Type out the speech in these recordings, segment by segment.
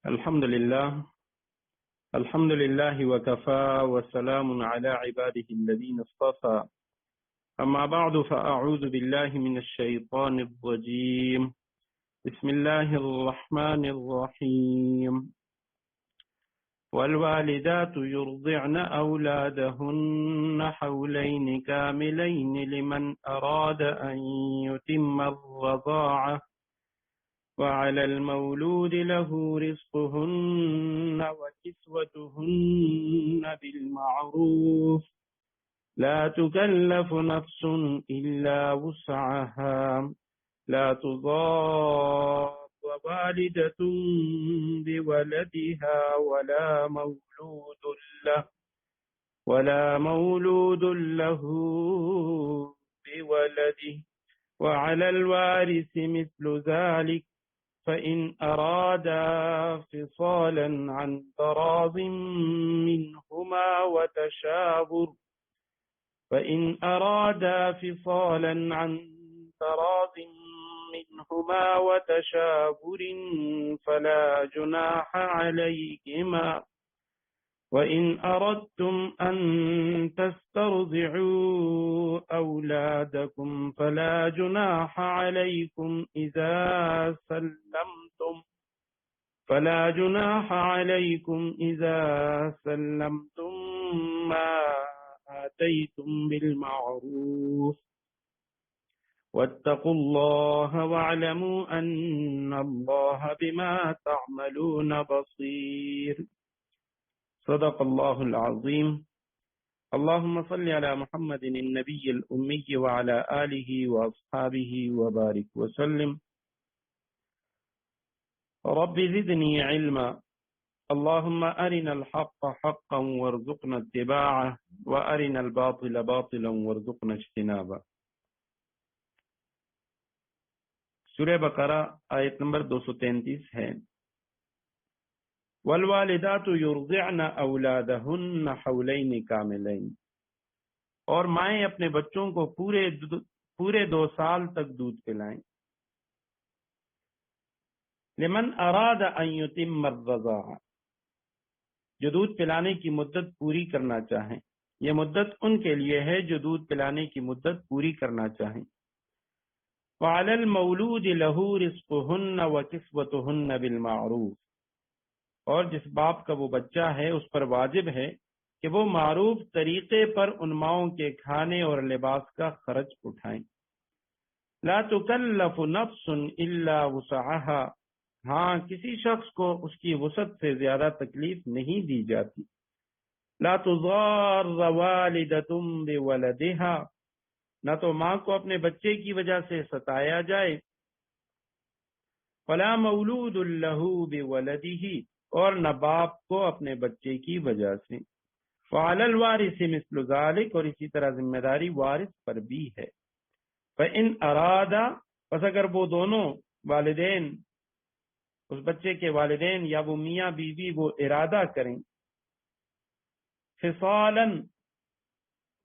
الحمد لله وكفى وسلام على عباده الذين اصطفى أما بعد فأعوذ بالله من الشيطان الرجيم بسم الله الرحمن الرحيم والوالدات يرضعن أولادهن حولين كاملين لمن أراد أن يتم الرضاعة وعلى المولود له رزقهن وكسوتهن بالمعروف لا تكلف نفس إلا وسعها لا تضار والدة بولدها ولا مولود له بولده وعلى الوارث مثل ذلك فإن أرادا فصالا عن تراض منهما وتشاور فلا جناح عليهما وإن أردتم أن تسترضعوا أولادكم فلا جناح عليكم إذا سلمتم ما آتيتم بالمعروف واتقوا الله واعلموا أن الله بما تعملون بصير صدق الله العظيم اللهم صل على محمد النبي الأمي وعلى آله وأصحابه وبارك وسلم رب زدني علما اللهم أرنا الحق حقا وارزقنا اتباعه وأرنا الباطل باطلا وارزقنا اجتنابه۔ سورہ بقرہ آیت نمبر 233 ہے۔ والوالدات یرضعن اولادہن حولین کاملین، اور مائیں اپنے بچوں کو پورے 2 سال تک دودھ پلائیں۔ لمن اراد ان یتم الرضاعہ، جو دودھ پلانے کی مدت پوری کرنا چاہیں، یہ مدت ان کے لیے ہے جو دودھ پلانے کی مدت پوری کرنا چاہیں۔ وعلی المولود لہ رزقہن وکسوتہن بالمعروف، اور جس باپ کا وہ بچہ ہے اس پر واجب ہے کہ وہ معروف طریقے پر ان ماؤں کے کھانے اور لباس کا خرچ اٹھائیں۔ لا تکلف نفس الا وسعها، ہاں کسی شخص کو اس کی وسعت سے زیادہ تکلیف نہیں دی جاتی۔ لا تضار والدۃ بولدها، نہ تو ماں کو اپنے بچے کی وجہ سے ستایا جائے۔ ولا مولود لہ بولدہ، اور نہ باپ کو اپنے بچے کی وجہ سے۔ وعلی الوارث مثل ذلک، اور اسی طرح ذمہ داری وارث پر بھی ہے۔ فإن ارادا، پس اگر وہ دونوں والدین، اس بچے کے والدین یا وہ میاں بیوی وہ ارادہ کریں، فصالا،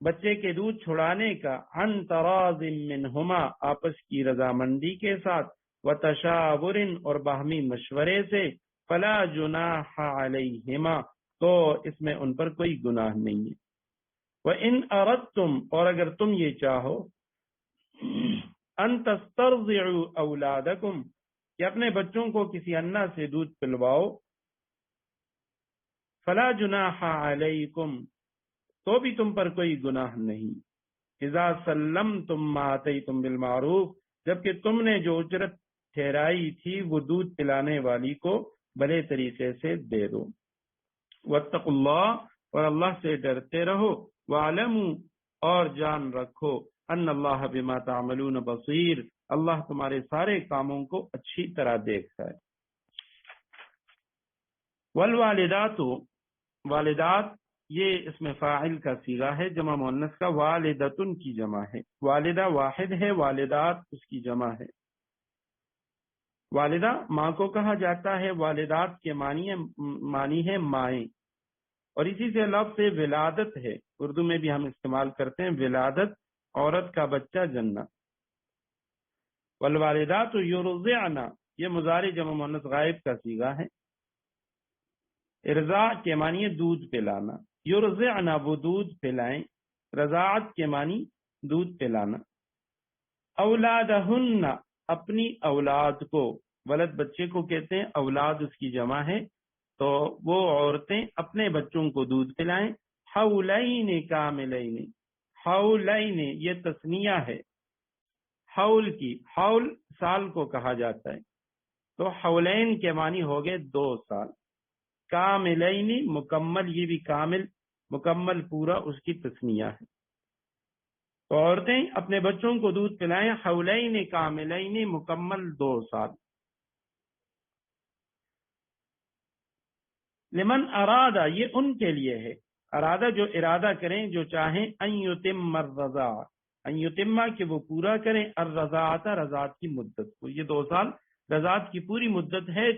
بچے کے دودھ چھڑانے کا، عن تراض منہما، آپس کی رضامندی کے ساتھ، وتشاور، اور باہمی مشورے سے، فلا جناح علیہما، تو اس میں ان پر کوئی گناہ نہیں ہے۔ وَإِنْ أَرَدْتُمْ، اور اگر تم یہ چاہو، أَن تَسْتَرْضِعُوا أَوْلَادَكُمْ، کہ اپنے بچوں کو کسی انا سے دودھ پلواؤ، فلا جناح علیکم، تو بھی تم پر کوئی گناہ نہیں۔ اذا سلمتم ما آتیتم بالمعروف، جبکہ تم نے جو اجرت ٹھہرائی تھی وہ دودھ پلانے والی کو بھلے طریقے سے دے دو۔ واتقوا اللہ، اور اللہ سے ڈرتے رہو، وعلموا، اور جان رکھو، ان اللہ بما تعملون بصیر، اللہ تمہارے سارے کاموں کو اچھی طرح دیکھتا ہے۔ والوالدات، والدات یہ اسم فاعل کا صیغہ ہے، جمع مؤنث کا، والدتن کی جمع ہے۔ والدہ واحد ہے، والدات اس کی جمع ہے۔ والدہ ماں کو کہا جاتا ہے، والدات کے معنی ہے مائیں، اور اسی سے لفظ ولادت ہے، اردو میں بھی ہم استعمال کرتے ہیں، ولادت عورت کا بچہ جننا۔ والوالدات یرضعن، یہ مضارع جمع مؤنث غائب کا صیغہ ہے۔ ارضاء کے معنی ہے دودھ پلانا، یرضعن وہ دودھ پلائیں، رضاعت کے معنی دودھ پلانا، اولادہن اپنی اولاد کو، ولد بچے کو کہتے ہیں، اولاد اس کی جمع ہے، تو وہ عورتیں اپنے بچوں کو دودھ پلائیں، حولین کاملین، حولین یہ تثنیہ ہے حول کی، حول سال کو کہا جاتا ہے، تو حولین کے معنی ہو گئے 2 سال، کاملین مکمل، یہ بھی کامل مکمل پورا اس کی تثنیہ ہے، تو عورتیں اپنے بچوں کو دودھ پلائیں حولین کاملین مکمل 2 سال، لمن ارادہ یہ ان کے لیے ہے، ارادہ جو ارادہ کریں، جو چاہیں، ان یتم الرضاع، ان یتمہ کہ وہ پورا کریں، الرضاعت رضاعت کی مدت کو، یہ 2 سال رضاعت کی پوری مدت ہے،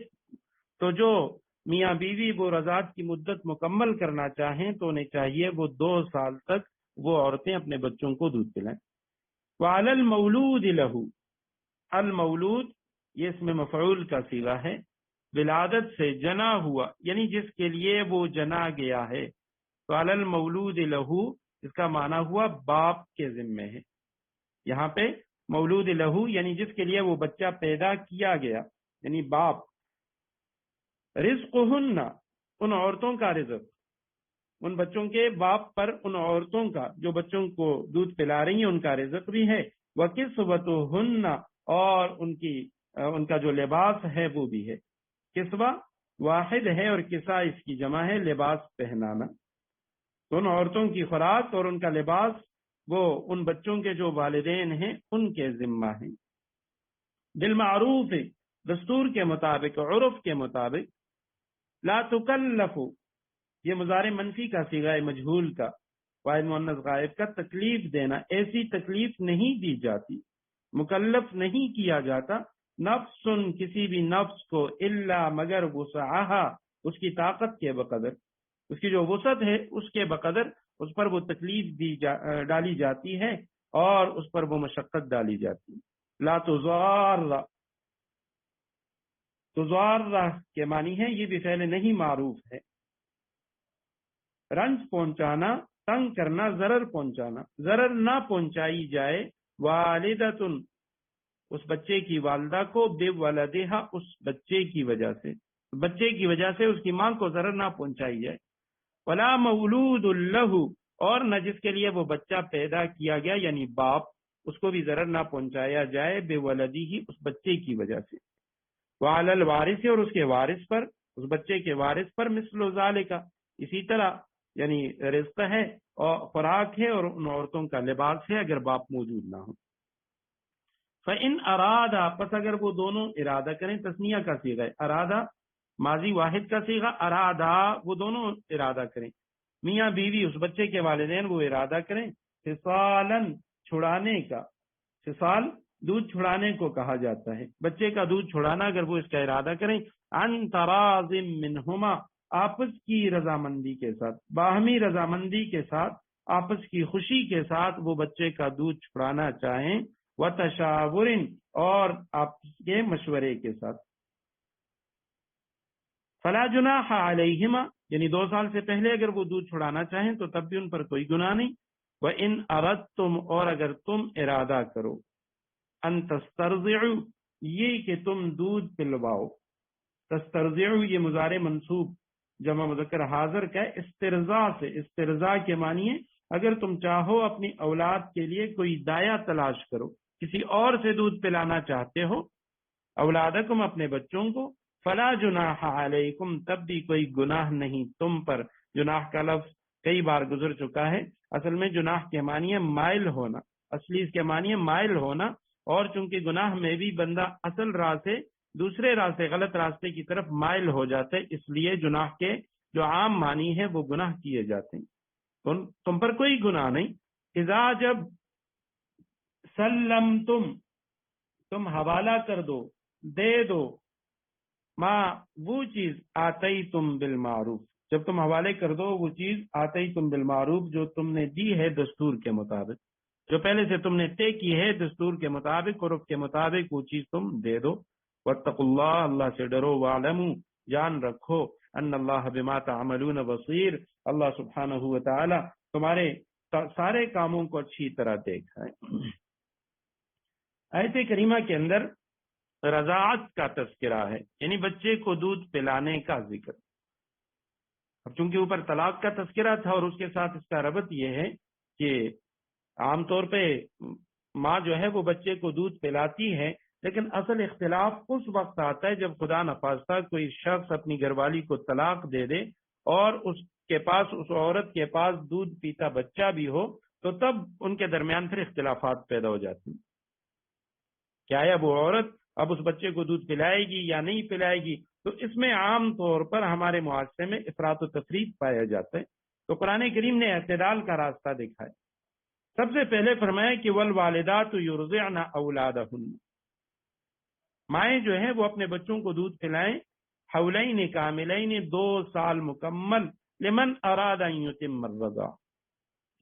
تو جو میاں بیوی وہ رضاعت کی مدت مکمل کرنا چاہیں تو انہیں چاہیے وہ 2 سال تک وہ عورتیں اپنے بچوں کو دودھ پلائیں۔ وعلی المولود لہ، المولود یہ اس میں مفعول کا صیغہ ہے، ولادت سے جنا ہوا، یعنی جس کے لیے وہ جنا گیا ہے، تو علی المولود لہ اس کا معنی ہوا باپ کے ذمے ہے، یہاں پہ مولود لہ یعنی جس کے لیے وہ بچہ پیدا کیا گیا، یعنی باپ، رزقہن ان عورتوں کا رزق، ان بچوں کے باپ پر ان عورتوں کا جو بچوں کو دودھ پلا رہی ہیں ان کا رزق بھی ہے، وَكِسْوَتُهُنَّ اور ان کا جو لباس ہے وہ بھی ہے، کسوہ واحد ہے اور کسا اس کی جمع ہے، لباس پہنانا، تو ان عورتوں کی خوراک اور ان کا لباس وہ ان بچوں کے جو والدین ہیں ان کے ذمہ ہیں، بالمعروف دستور کے مطابق، عرف کے مطابق، لا تکلف یہ مضارع منفی کا صیغہ مجہول کا، واحد مؤنث غائب کا، تکلیف دینا، ایسی تکلیف نہیں دی جاتی، مکلف نہیں کیا جاتا، نفس کسی بھی نفس کو، الا مگر وسعہا اس کی طاقت کے بقدر، اس کی جو وسعت ہے اس کے بقدر اس پر وہ تکلیف ڈالی جاتی ہے اور اس پر وہ مشقت ڈالی جاتی ہے۔ لا تضار، تضار کے معنی ہے، یہ بھی فعل نہیں معروف ہے، رنج پہنچانا، تنگ کرنا، ضرر پہنچانا، ضرر نہ پہنچائی جائے، والدتن اس بچے کی والدہ کو، بے ولدہا اس بچے کی وجہ سے، بچے کی وجہ سے اس کی ماں کو ضرر نہ پہنچائی جائے، ولا مولود لہ اور نہ جس کے لیے وہ بچہ پیدا کیا گیا یعنی باپ، اس کو بھی ضرر نہ پہنچایا جائے، بے ولدی اس بچے کی وجہ سے، وعلی الوارث اور اس کے وارث پر، اس بچے کے وارث پر، مثل ذالک اسی طرح، یعنی رزق ہے اور خوراک ہے اور ان عورتوں کا لباس ہے اگر باپ موجود نہ ہو۔ فَإِنْ أَرَادَ پس اگر وہ دونوں ارادہ کریں، تثنیہ کا صیغہ ہے، ارادہ ماضی واحد کا صیغہ، ارادہ وہ دونوں ارادہ کریں، میاں بیوی اس بچے کے والدین وہ ارادہ کریں، فصالاً چھڑانے کا، فصال دودھ چھڑانے کو کہا جاتا ہے، بچے کا دودھ چھڑانا اگر وہ اس کا ارادہ کریں، عن تراض منہما آپس کی رضامندی کے ساتھ، باہمی رضامندی کے ساتھ، آپس کی خوشی کے ساتھ وہ بچے کا دودھ چھڑانا چاہیں، وتشاور اور آپس کے مشورے کے ساتھ، فلا جناح علیہما یعنی 2 سال سے پہلے اگر وہ دودھ چھڑانا چاہیں تو تب بھی ان پر کوئی گناہ نہیں، وَإِنْ أَرَدْتُمْ اور اگر تم ارادہ کرو، ان تسترضعوا یہ کہ تم دودھ پلواؤ، تسترضعوا یہ مضارع منصوب جمع مذکر حاضر کا ہے، استرضاء سے، استرضاء کے معنی ہے اگر تم چاہو اپنی اولاد کے لیے کوئی دایا تلاش کرو، کسی اور سے دودھ پلانا چاہتے ہو، اولادکم اپنے بچوں کو، فلا جناح علیکم تب بھی کوئی گناہ نہیں تم پر، جناح کا لفظ کئی بار گزر چکا ہے، اصل میں جناح کے معنی ہے مائل ہونا، اصلی اس کے معنی ہے مائل ہونا، اور چونکہ گناہ میں بھی بندہ اصل راہ سے دوسرے راستے، غلط راستے کی طرف مائل ہو جاتے، اس لیے جناح کے جو عام معنی ہے وہ گناہ کیے جاتے ہیں، تم پر کوئی گناہ نہیں، اذا جب سلمتم تم حوالہ کر دو، دے دو، ما وہ چیز آتیتم بالمعروف جب تم حوالے کر دو وہ چیز آتیتم بالمعروف جو تم نے دی ہے دستور کے مطابق، جو پہلے سے تم نے طے کی ہے دستور کے مطابق، عرف کے مطابق وہ چیز تم دے دو، واتقوا اللہ اللہ سے ڈرو، وعلموا جان رکھو، ان اللہ بما تعملون بصیر، اللہ سبحانہ و تعالی تمہارے سارے کاموں کو اچھی طرح دیکھ رہا ہے۔ آیت کریمہ کے اندر رضاعت کا تذکرہ ہے، یعنی بچے کو دودھ پلانے کا ذکر۔ اب چونکہ اوپر طلاق کا تذکرہ تھا اور اس کے ساتھ اس کا ربط یہ ہے کہ عام طور پہ ماں جو ہے وہ بچے کو دودھ پلاتی ہے، لیکن اصل اختلاف اس وقت آتا ہے جب خدا نخواستہ کوئی شخص اپنی گھر والی کو طلاق دے دے اور اس کے پاس، اس عورت کے پاس دودھ پیتا بچہ بھی ہو، تو تب ان کے درمیان پھر اختلافات پیدا ہو جاتی ہیں۔ کیا ہے وہ عورت اب اس بچے کو دودھ پلائے گی یا نہیں پلائے گی؟ تو اس میں عام طور پر ہمارے معاشرے میں افراط و تفریط پایا جاتا ہے۔ تو قرآن کریم نے اعتدال کا راستہ دکھایا۔ سب سے پہلے فرمایا کہ والوالدات یرضعن اولادہن، مائیں جو ہیں وہ اپنے بچوں کو دودھ پلائیں، حولین کاملین، 2 سال مکمل، لمن اراد ان یتم الرضاع،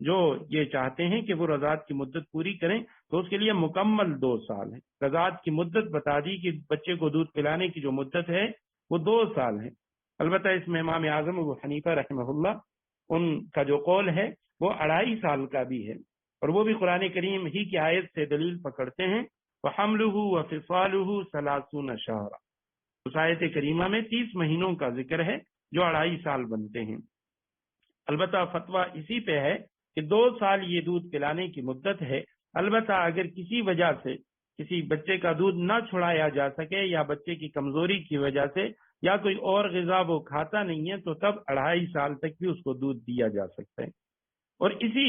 جو یہ چاہتے ہیں کہ وہ رضاعت کی مدت پوری کریں تو اس کے لیے مکمل 2 سال ہے۔ رضاعت کی مدت بتا دی کہ بچے کو دودھ پلانے کی جو مدت ہے وہ 2 سال ہے۔ البتہ اس میں امام اعظم ابو حنیفہ رحمہ اللہ ان کا جو قول ہے وہ 2.5 سال کا بھی ہے، اور وہ بھی قرآن کریم ہی کی آیت سے دلیل پکڑتے ہیں، وَحَمْلُهُ وَفِصَالُهُ 30 شَهْرًا۔ اس آیت کریمہ میں 30 مہینوں کا ذکر ہے جو 2.5 سال بنتے ہیں۔ البتہ فتویٰ اسی پہ ہے کہ 2 سال یہ دودھ پلانے کی مدت ہے۔ البتہ اگر کسی وجہ سے کسی بچے کا دودھ نہ چھڑایا جا سکے، یا بچے کی کمزوری کی وجہ سے، یا کوئی اور غذا وہ کھاتا نہیں ہے، تو تب 2.5 سال تک بھی اس کو دودھ دیا جا سکتا ہے۔ اور اسی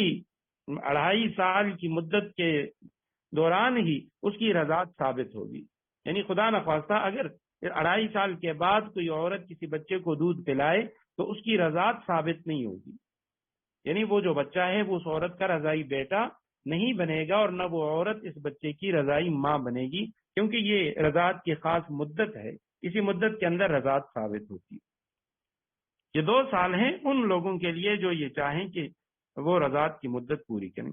2.5 سال کی مدت کے دوران ہی اس کی رضاعت ثابت ہوگی۔ یعنی خدا نخواستہ اگر 2.5 سال کے بعد کوئی عورت کسی بچے کو دودھ پلائے تو اس کی رضاعت ثابت نہیں ہوگی، یعنی وہ جو بچہ ہے وہ اس عورت کا رضائی بیٹا نہیں بنے گا، اور نہ وہ عورت اس بچے کی رضائی ماں بنے گی، کیونکہ یہ رضاعت کی خاص مدت ہے، اسی مدت کے اندر رضاعت ثابت ہوتی ہے۔ یہ 2 سال ہیں ان لوگوں کے لیے جو یہ چاہیں کہ وہ رضاعت کی مدت پوری کریں۔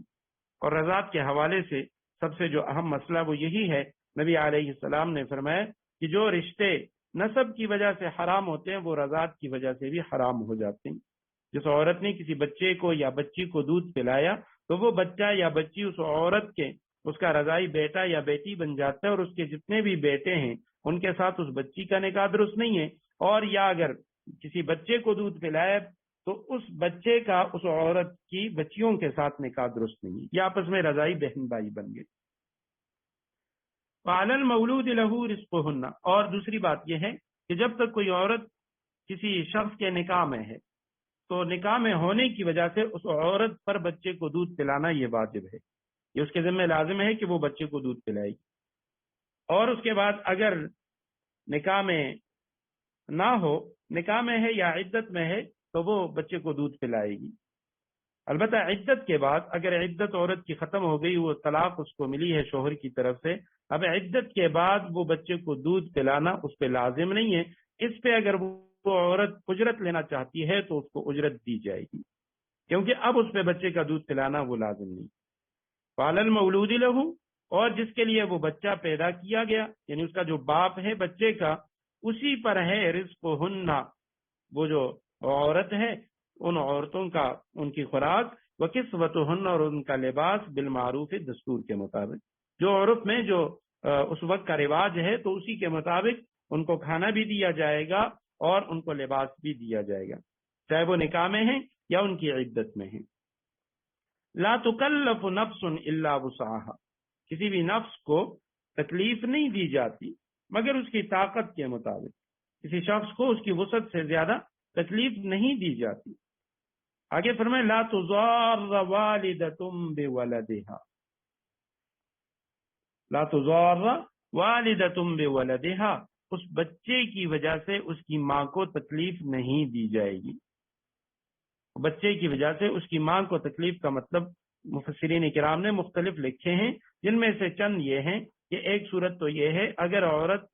اور رضاعت کے حوالے سے سب سے جو اہم مسئلہ وہ یہی ہے، نبی علیہ السلام نے فرمایا کہ جو رشتے نسب کی وجہ سے حرام ہوتے ہیں وہ رضاعت کی وجہ سے بھی حرام ہو جاتے ہیں۔ جس عورت نے کسی بچے کو یا بچی کو دودھ پلایا تو وہ بچہ یا بچی اس عورت کے، اس کا رضائی بیٹا یا بیٹی بن جاتا ہے، اور اس کے جتنے بھی بیٹے ہیں ان کے ساتھ اس بچی کا نکاح درست نہیں ہے۔ اور یا اگر کسی بچے کو دودھ پلایا تو اس بچے کا اس عورت کی بچیوں کے ساتھ نکاح درست نہیں ہے، یہ آپس میں رضائی بہن بھائی بن گئے۔ وعلی المولود لہ رزقہن، اور دوسری بات یہ ہے کہ جب تک کوئی عورت کسی شخص کے نکاح میں ہے تو نکاح میں ہونے کی وجہ سے اس عورت پر بچے کو دودھ پلانا یہ واجب ہے، یہ اس کے ذمہ لازم ہے کہ وہ بچے کو دودھ پلائے گی۔ اور اس کے بعد اگر نکاح میں نہ ہو، نکاح میں ہے یا عدت میں ہے، تو وہ بچے کو دودھ پلائے گی۔ البتہ عدت کے بعد اگر عدت عورت کی ختم ہو گئی، وہ طلاق اس کو ملی ہے شوہر کی طرف سے، اب عدت کے بعد وہ بچے کو دودھ پلانا اس پہ لازم نہیں ہے۔ اس پہ اگر وہ عورت اجرت لینا چاہتی ہے تو اس کو اجرت دی جائے گی، کیونکہ اب اس پہ بچے کا دودھ پلانا وہ لازم نہیں۔ فعلی المولود لہ، اور جس کے لیے وہ بچہ پیدا کیا گیا، یعنی اس کا جو باپ ہے بچے کا، اسی پر ہے رزقہن، وہ جو عورت ہے ان عورتوں کا ان کی خوراک، وکسوتہن، اور ان کا لباس، بالمعروف، دستور کے مطابق، جو عرف میں جو اس وقت کا رواج ہے تو اسی کے مطابق ان کو کھانا بھی دیا جائے گا اور ان کو لباس بھی دیا جائے گا، چاہے وہ نکاح میں ہیں یا ان کی عدت میں ہیں۔ لا تکلف نفس الا وسعها، کسی بھی نفس کو تکلیف نہیں دی جاتی مگر اس کی طاقت کے مطابق، کسی شخص کو اس کی وسعت سے زیادہ تکلیف نہیں دی جاتی۔ آگے فرمائے لا تضار والدۃ بولدها، لا تضار والدۃ بولدها، اس بچے کی وجہ سے اس کی ماں کو تکلیف نہیں دی جائے گی۔ بچے کی وجہ سے اس کی ماں کو تکلیف کا مطلب مفسرین کرام نے مختلف لکھے ہیں، جن میں سے چند یہ ہیں کہ ایک صورت تو یہ ہے اگر عورت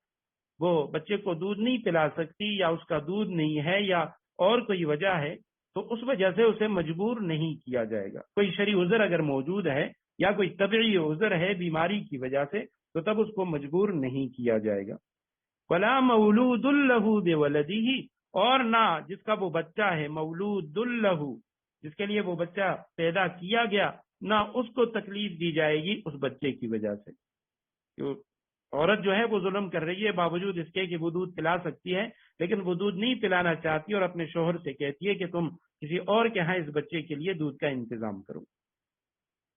وہ بچے کو دودھ نہیں پلا سکتی، یا اس کا دودھ نہیں ہے، یا اور کوئی وجہ ہے، تو اس وجہ سے اسے مجبور نہیں کیا جائے گا۔ کوئی شرعی عذر اگر موجود ہے یا کوئی طبعی عذر ہے بیماری کی وجہ سے، تو تب اس کو مجبور نہیں کیا جائے گا۔ وَلَا مَوْلُودٌ لَهُ بِوَلَدِهِ، اور نہ جس کا وہ بچہ ہے مولود لہو، جس کے لیے وہ بچہ پیدا کیا گیا، نہ اس کو تکلیف دی جائے گی اس بچے کی وجہ سے. عورت جو ہے وہ ظلم کر رہی ہے، باوجود اس کے کہ وہ دودھ پلا سکتی ہے، لیکن وہ دودھ نہیں پلانا چاہتی اور اپنے شوہر سے کہتی ہے کہ تم کسی اور کے ہاں اس بچے کے لیے دودھ کا انتظام کرو.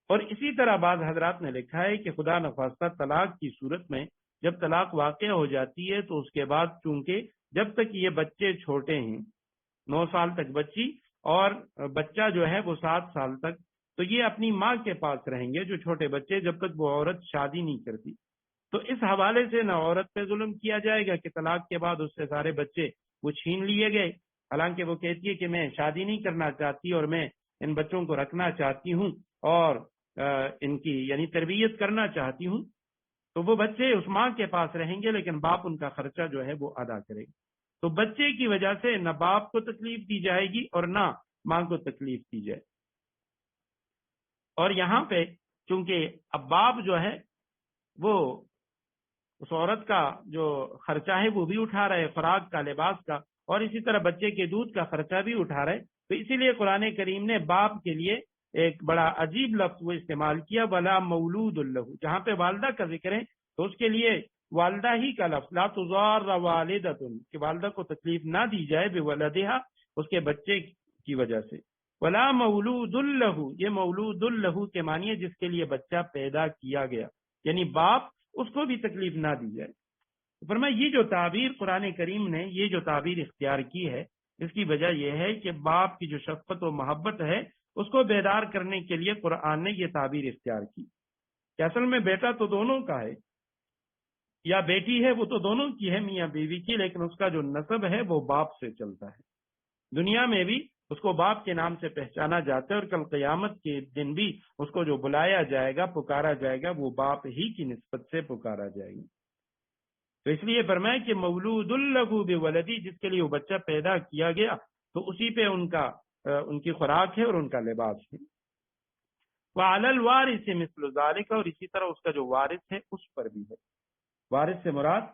اور اسی طرح بعض حضرات نے لکھا ہے کہ خدا نخواستہ طلاق کی صورت میں جب طلاق واقع ہو جاتی ہے تو اس کے بعد چونکہ جب تک یہ بچے چھوٹے ہیں، 9 سال تک بچی اور بچہ جو ہے وہ 7 سال تک، تو یہ اپنی ماں کے پاس رہیں گے جو چھوٹے بچے، جب تک وہ عورت شادی نہیں کرتی. تو اس حوالے سے نہ عورت پہ ظلم کیا جائے گا کہ طلاق کے بعد اس سے سارے بچے وہ چھین لیے گئے، حالانکہ وہ کہتی ہے کہ میں شادی نہیں کرنا چاہتی اور میں ان بچوں کو رکھنا چاہتی ہوں اور ان کی یعنی تربیت کرنا چاہتی ہوں. تو وہ بچے اس ماں کے پاس رہیں گے لیکن باپ ان کا خرچہ جو ہے وہ ادا کرے گا. تو بچے کی وجہ سے نہ باپ کو تکلیف دی جائے گی اور نہ ماں کو تکلیف دی جائے. اور یہاں پہ چونکہ اب باپ جو ہے وہ اس عورت کا جو خرچہ ہے وہ بھی اٹھا رہے، خوراک کا، لباس کا، اور اسی طرح بچے کے دودھ کا خرچہ بھی اٹھا رہے. تو اسی لیے قرآن کریم نے باپ کے لیے ایک بڑا عجیب لفظ وہ استعمال کیا، ولا مولود لہ. جہاں پہ والدہ کا ذکر ہے تو اس کے لیے والدہ ہی کا لفظ، لا تضار والدۃ، کہ والدہ کو تکلیف نہ دی جائے بولدہا، اس کے بچے کی وجہ سے. ولا مولود لہ، یہ مولود لہ کے معنی ہے جس کے لیے بچہ پیدا کیا گیا، یعنی باپ اس کو بھی تکلیف نہ دی جائے. فرمایا یہ جو تعبیر قرآن کریم نے یہ جو تعبیر اختیار کی ہے، اس کی وجہ یہ ہے کہ باپ کی جو شفقت و محبت ہے اس کو بیدار کرنے کے لیے قرآن نے یہ تعبیر اختیار کی کہ اصل میں بیٹا تو دونوں کا ہے یا بیٹی ہے وہ تو دونوں کی ہے، میاں بیوی کی، لیکن اس کا جو نسب ہے وہ باپ سے چلتا ہے. دنیا میں بھی اس کو باپ کے نام سے پہچانا جاتا ہے اور کل قیامت کے دن بھی اس کو جو بلایا جائے گا، پکارا جائے گا، وہ باپ ہی کی نسبت سے پکارا جائے گا. تو اس لیے فرمایا کہ مولود لہ بولدی، جس کے لیے وہ بچہ پیدا کیا گیا تو اسی پہ ان کی خوراک ہے اور ان کا لباس ہے. وعلی الوارث مثل ذلک، اور اسی طرح اس کا جو وارث ہے اس پر بھی ہے. وارث سے مراد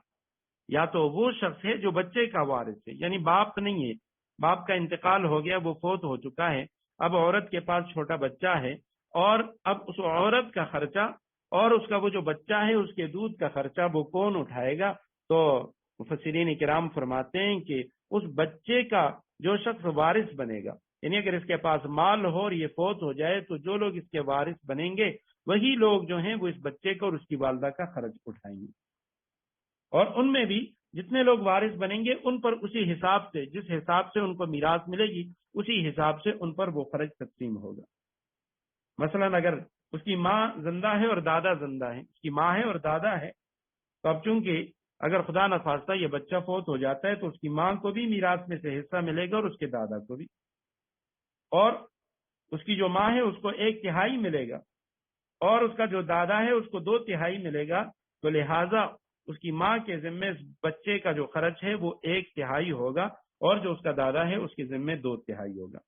یا تو وہ شخص ہے جو بچے کا وارث ہے، یعنی باپ نہیں ہے، باپ کا انتقال ہو گیا، وہ فوت ہو چکا ہے، اب عورت کے پاس چھوٹا بچہ ہے اور اب اس عورت کا خرچہ اور اس کا وہ جو بچہ ہے اس کے دودھ کا خرچہ وہ کون اٹھائے گا؟ تو مفسرین کرام فرماتے ہیں کہ اس بچے کا جو شخص وارث بنے گا، یعنی اگر اس کے پاس مال ہو اور یہ فوت ہو جائے تو جو لوگ اس کے وارث بنیں گے وہی لوگ جو ہیں وہ اس بچے کا اور اس کی والدہ کا خرچ اٹھائیں گے. اور ان میں بھی جتنے لوگ وارث بنیں گے ان پر اسی حساب سے، جس حساب سے ان کو میراث ملے گی اسی حساب سے ان پر وہ خرچ تقسیم ہوگا. مثلا اگر اس کی ماں زندہ ہے اور دادا زندہ ہے، اس کی ماں ہے اور دادا ہے، تو اب چونکہ اگر خدا نخواستہ یہ بچہ فوت ہو جاتا ہے تو اس کی ماں کو بھی میراث میں سے حصہ ملے گا اور اس کے دادا کو بھی، اور اس کی جو ماں ہے اس کو 1/3 ملے گا اور اس کا جو دادا ہے اس کو 2/3 ملے گا. تو لہٰذا اس کی ماں کے ذمے بچے کا جو خرچ ہے وہ 1/3 ہوگا اور جو اس کا دادا ہے اس کے ذمے 2/3 ہوگا.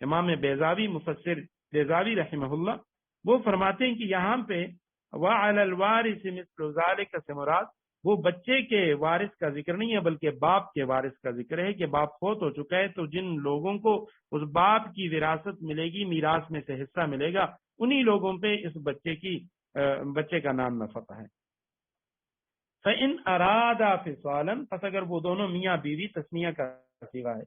امام بیضاوی مفسر بیضاوی رحمہ اللہ وہ فرماتے ہیں کہ یہاں پہ وعلی الوارث مثل ذلک سے مراد وہ بچے کے وارث کا ذکر نہیں ہے بلکہ باپ کے وارث کا ذکر ہے کہ باپ فوت ہو چکا ہے تو جن لوگوں کو اس باپ کی وراثت ملے گی، میراث میں سے حصہ ملے گا، انہی لوگوں پہ اس بچے کا نام نفقہ ہے. فَإِنْ أَرَادَا فِصَالًا، پس اگر وہ دونوں میاں بیوی، تسنیہ کا صیغہ ہے،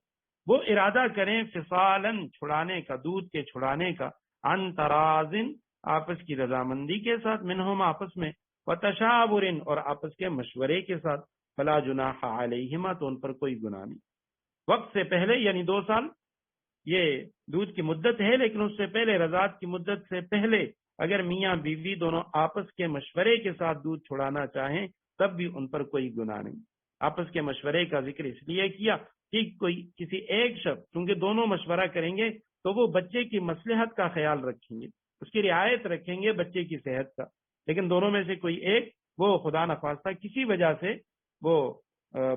وہ ارادہ کریں فصالاً چھڑانے کا، دودھ کے چھڑانے کا، عن ترازن آپس کی رضامندی کے ساتھ، منہم آپس میں، وتشاور اور آپس کے مشورے کے ساتھ، فلا جناح علیہما تو ان پر کوئی گناہ نہیں. وقت سے پہلے یعنی 2 سال یہ دودھ کی مدت ہے، لیکن اس سے پہلے رضاعت کی مدت سے پہلے اگر میاں بیوی دونوں آپس کے مشورے کے ساتھ دودھ چھڑانا چاہیں تب بھی ان پر کوئی گناہ نہیں. آپس کے مشورے کا ذکر اس لیے کیا کہ کوئی کسی ایک شخص، کیونکہ دونوں مشورہ کریں گے تو وہ بچے کی مصلحت کا خیال رکھیں گے، اس کی رعایت رکھیں گے بچے کی صحت کا، لیکن دونوں میں سے کوئی ایک وہ خدا نخواستہ کسی وجہ سے وہ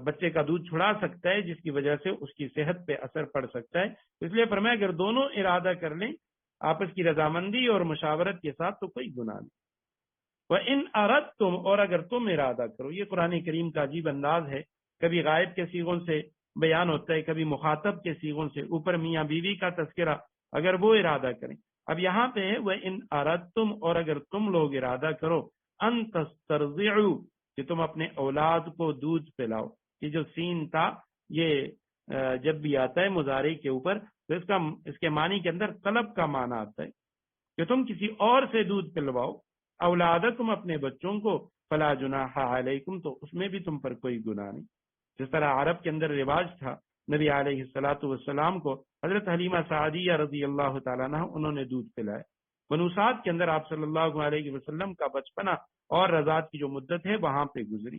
بچے کا دودھ چھڑا سکتا ہے جس کی وجہ سے اس کی صحت پہ اثر پڑ سکتا ہے. اس لیے فرمایا اگر دونوں ارادہ کر لیں آپس کی رضامندی اور مشاورت کے ساتھ تو کوئی گناہ نہیں. وَإِنْ أَرَدْتُمْ اور اگر تم ارادہ کرو، یہ قرآن کریم کا عجیب انداز ہے کبھی غائب کے صیغوں سے بیان ہوتا ہے، کبھی مخاطب کے صیغوں سے، اوپر میاں بیوی کا تذکرہ اگر وہ ارادہ کریں. اب یہاں پہ ہے وہ ان اردتم، اور اگر تم لوگ ارادہ کرو، ان تسترضعوا، کہ تم اپنے اولاد کو دودھ پلاؤ. یہ جو سین تھا یہ جب بھی آتا ہے مضارع کے اوپر تو اس کے معنی کے اندر طلب کا معنی آتا ہے کہ تم کسی اور سے دودھ پلواؤ. اولادکم، اپنے بچوں کو، فلا جناح علیکم، تو اس میں بھی تم پر کوئی گناہ نہیں. جس طرح عرب کے اندر رواج تھا، نبی علیہ الصلاۃ والسلام کو حضرت حلیمہ سعدیہ رضی اللہ تعالیٰ عنہ انہوں نے دودھ پلایا. بنو سعد کے اندر آپ صلی اللہ علیہ وسلم کا بچپنا اور رضاعت کی جو مدت ہے وہاں پہ گزری.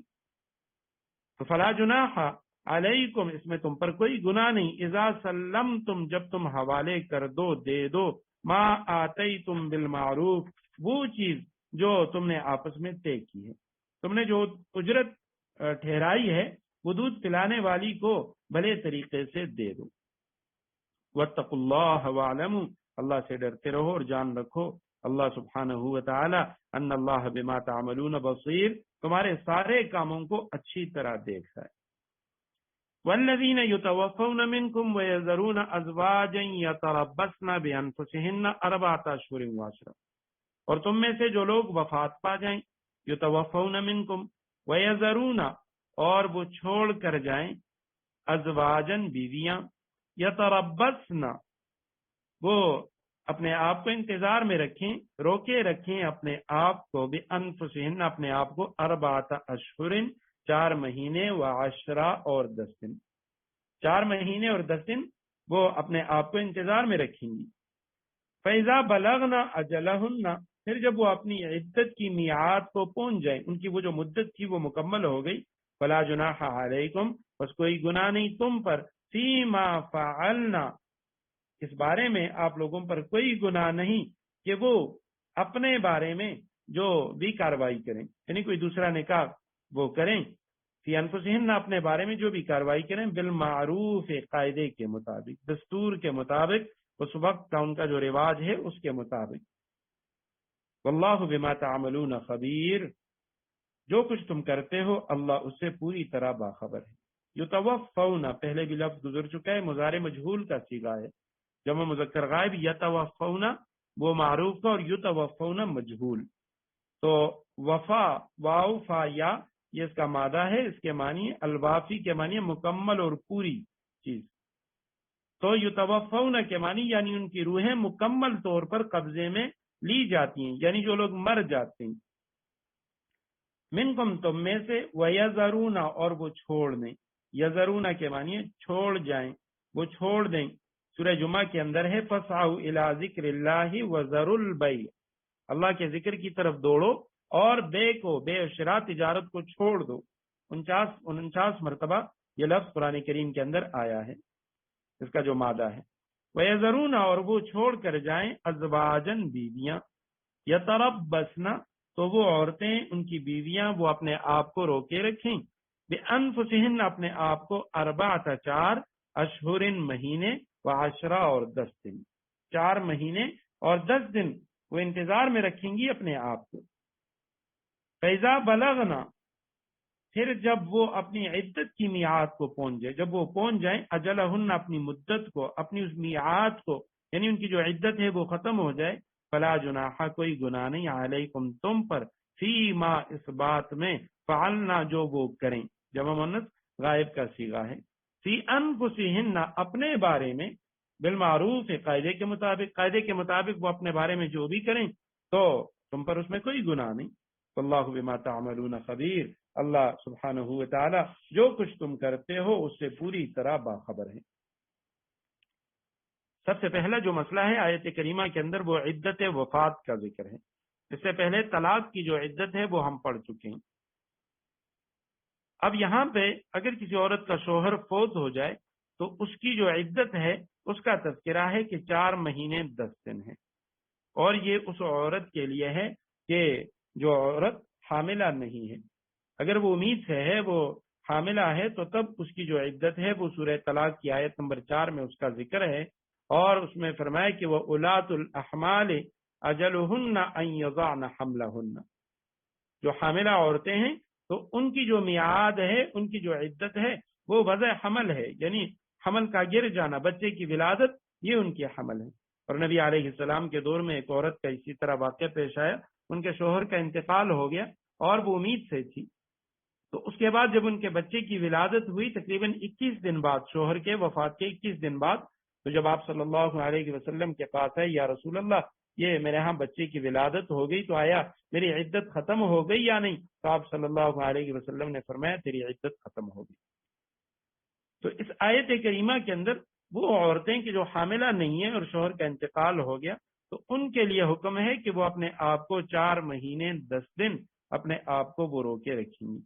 تو فلا جناح علیکم، اس میں تم پر کوئی گناہ نہیں. اذا سلمتم، جب تم حوالے کر دو، دے دو، ما آتیتم بالمعروف، وہ چیز جو تم نے آپس میں طے کی ہے. تم نے جو اجرت ٹھہرائی ہے وہ دودھ پلانے والی کو بھلے طریقے سے دے دو. واتقوا اللہ واعلموا، اللہ سے ڈرتے رہو اور جان رکھو اللہ سبحانہ و تعالی ان اللہ بما تعملون بصیر، تمہارے سارے کاموں کو اچھی طرح دیکھ رہا ہے. والذین یتوفون منکم ویذرون ازواجا یتربصن بانفسہن اربعۃ اشہر وعشرا، اور تم میں سے جو لوگ وفات پا جائیں، یتوفون منکم ویذرون، اور وہ چھوڑ کر جائیں، ازواجن بیویاں، یتربصن، وہ اپنے آپ کو انتظار میں رکھیں، روکے رکھیں اپنے آپ کو، بانفسہن، اپنے آپ کو، اربعۃ اشہر، 4 مہینے، وعشرا، اور 10 دن. 4 مہینے اور 10 دن وہ اپنے آپ کو انتظار میں رکھیں گی. فَإِذَا بَلَغْنَ أَجَلَهُنَّ، پھر جب وہ اپنی عدت کی میعاد کو پہنچ جائیں، ان کی وہ جو مدت تھی وہ مکمل ہو گئی، فَلَا جُنَاحَ عَلَيْكُمْ، بس کوئی گناہ نہیں تم پر، فِيمَا فَعَلْنَا، اس بارے میں آپ لوگوں پر کوئی گناہ نہیں کہ وہ اپنے بارے میں جو بھی کاروائی کریں، یعنی کوئی دوسرا نکاح وہ کریں، فی انفسہن، اپنے بارے میں جو بھی کاروائی کریں، بالمعروف، قاعدے کے مطابق، دستور کے مطابق، اس وقت کا ان کا جو رواج ہے اس کے مطابق. واللہ بما تعملون خبیر، جو کچھ تم کرتے ہو اللہ اس سے پوری طرح باخبر ہے. یتوفون، پہلے بھی لفظ گزر چکا ہے، مضارع مجہول کا صیغہ ہے، جمع مذکر غائب. یتوفون وہ معروف کا، اور یتوفون مجہول. تو وفا، واو فا یا، یہ اس کا مادہ ہے، اس کے معنی الوافی کے معنی مکمل اور پوری چیز. تو یتوفون کے معنی یعنی ان کی روحیں مکمل طور پر قبضے میں لی جاتی ہیں، یعنی جو لوگ مر جاتے ہیں. منکم، تم میں سے، ویذرون، اور وہ چھوڑ دیں. یذرون کے معنی چھوڑ جائیں، وہ چھوڑ دیں. سورہ جمعہ کے اندر ہے فسعوا الی ذکر اللہ وذروا البیع، اللہ کے ذکر کی طرف دوڑو اور بے کو، بے شراء تجارت کو چھوڑ دو. 49 مرتبہ یہ لفظ قرآن کریم کے اندر آیا ہے، اس کا جو مادہ ہے. وَيَذَرُونَ، اور وہ چھوڑ کر جائیں، ازواجن، بیویاں، یتربصن، تو وہ عورتیں، ان کی بیویاں، وہ اپنے آپ کو روکے رکھیں، بِأَنفُسِهِنَّ، اپنے آپ کو، 4 اشہر، مہینے، وعشرہ، اور 10 دن. 4 مہینے اور 10 دن وہ انتظار میں رکھیں گی اپنے آپ کو. فَإِذَا بَلَغْنَا، پھر جب وہ اپنی عدت کی میعاد کو پہنچ جائے، جب وہ پہنچ جائیں، اجلہن، اپنی مدت کو، اپنی اس میعاد کو، یعنی ان کی جو عدت ہے وہ ختم ہو جائے، فلا جناح، کوئی گناہ نہیں، علیکم، تم پر، فیما، اس بات میں، فعلنا، جو وہ کریں، جمع مؤنث غائب کا صیغہ ہے، فی انفسہن، اپنے بارے میں، بالمعروف، قاعدے کے مطابق، قاعدے کے مطابق وہ اپنے بارے میں جو بھی کریں تو تم پر اس میں کوئی گناہ نہیں. واللہ بما تعملون خبیر، اللہ سبحانہ و تعالی جو کچھ تم کرتے ہو اس سے پوری طرح باخبر ہے. سب سے پہلا جو مسئلہ ہے آیت کریمہ کے اندر وہ عدت وفات کا ذکر ہے. اس سے پہلے طلاق کی جو عدت ہے وہ ہم پڑھ چکے ہیں. اب یہاں پہ اگر کسی عورت کا شوہر فوت ہو جائے تو اس کی جو عدت ہے اس کا تذکرہ ہے کہ 4 مہینے 10 دن ہے، اور یہ اس عورت کے لیے ہے کہ جو عورت حاملہ نہیں ہے. اگر وہ امید سے ہے، وہ حاملہ ہے، تو تب اس کی جو عدت ہے وہ سورہ طلاق کی آیت نمبر 4 میں اس کا ذکر ہے، اور اس میں فرمایا کہ وہ اولات الاحمال اجلہن ان یضعن حملہن، جو حاملہ عورتیں ہیں تو ان کی جو میعاد ہے، ان کی جو عدت ہے وہ وضع حمل ہے، یعنی حمل کا گر جانا، بچے کی ولادت، یہ ان کی حمل ہے۔ اور نبی علیہ السلام کے دور میں ایک عورت کا اسی طرح واقعہ پیش آیا، ان کے شوہر کا انتقال ہو گیا اور وہ امید سے تھی، تو اس کے بعد جب ان کے بچے کی ولادت ہوئی تقریباً 21 دن بعد، شوہر کے وفات کے 21 دن بعد، تو جب آپ صلی اللہ علیہ وسلم کے پاس ہے، یا رسول اللہ یہ میرے ہاں بچے کی ولادت ہو گئی، تو آیا میری عدت ختم ہو گئی یا نہیں؟ تو آپ صلی اللہ علیہ وسلم نے فرمایا تیری عدت ختم ہو گئی۔ تو اس آیت کریمہ کے اندر وہ عورتیں کہ جو حاملہ نہیں ہیں اور شوہر کا انتقال ہو گیا، تو ان کے لیے حکم ہے کہ وہ اپنے آپ کو 4 مہینے 10 دن اپنے آپ کو وہ روکے رکھیں گی۔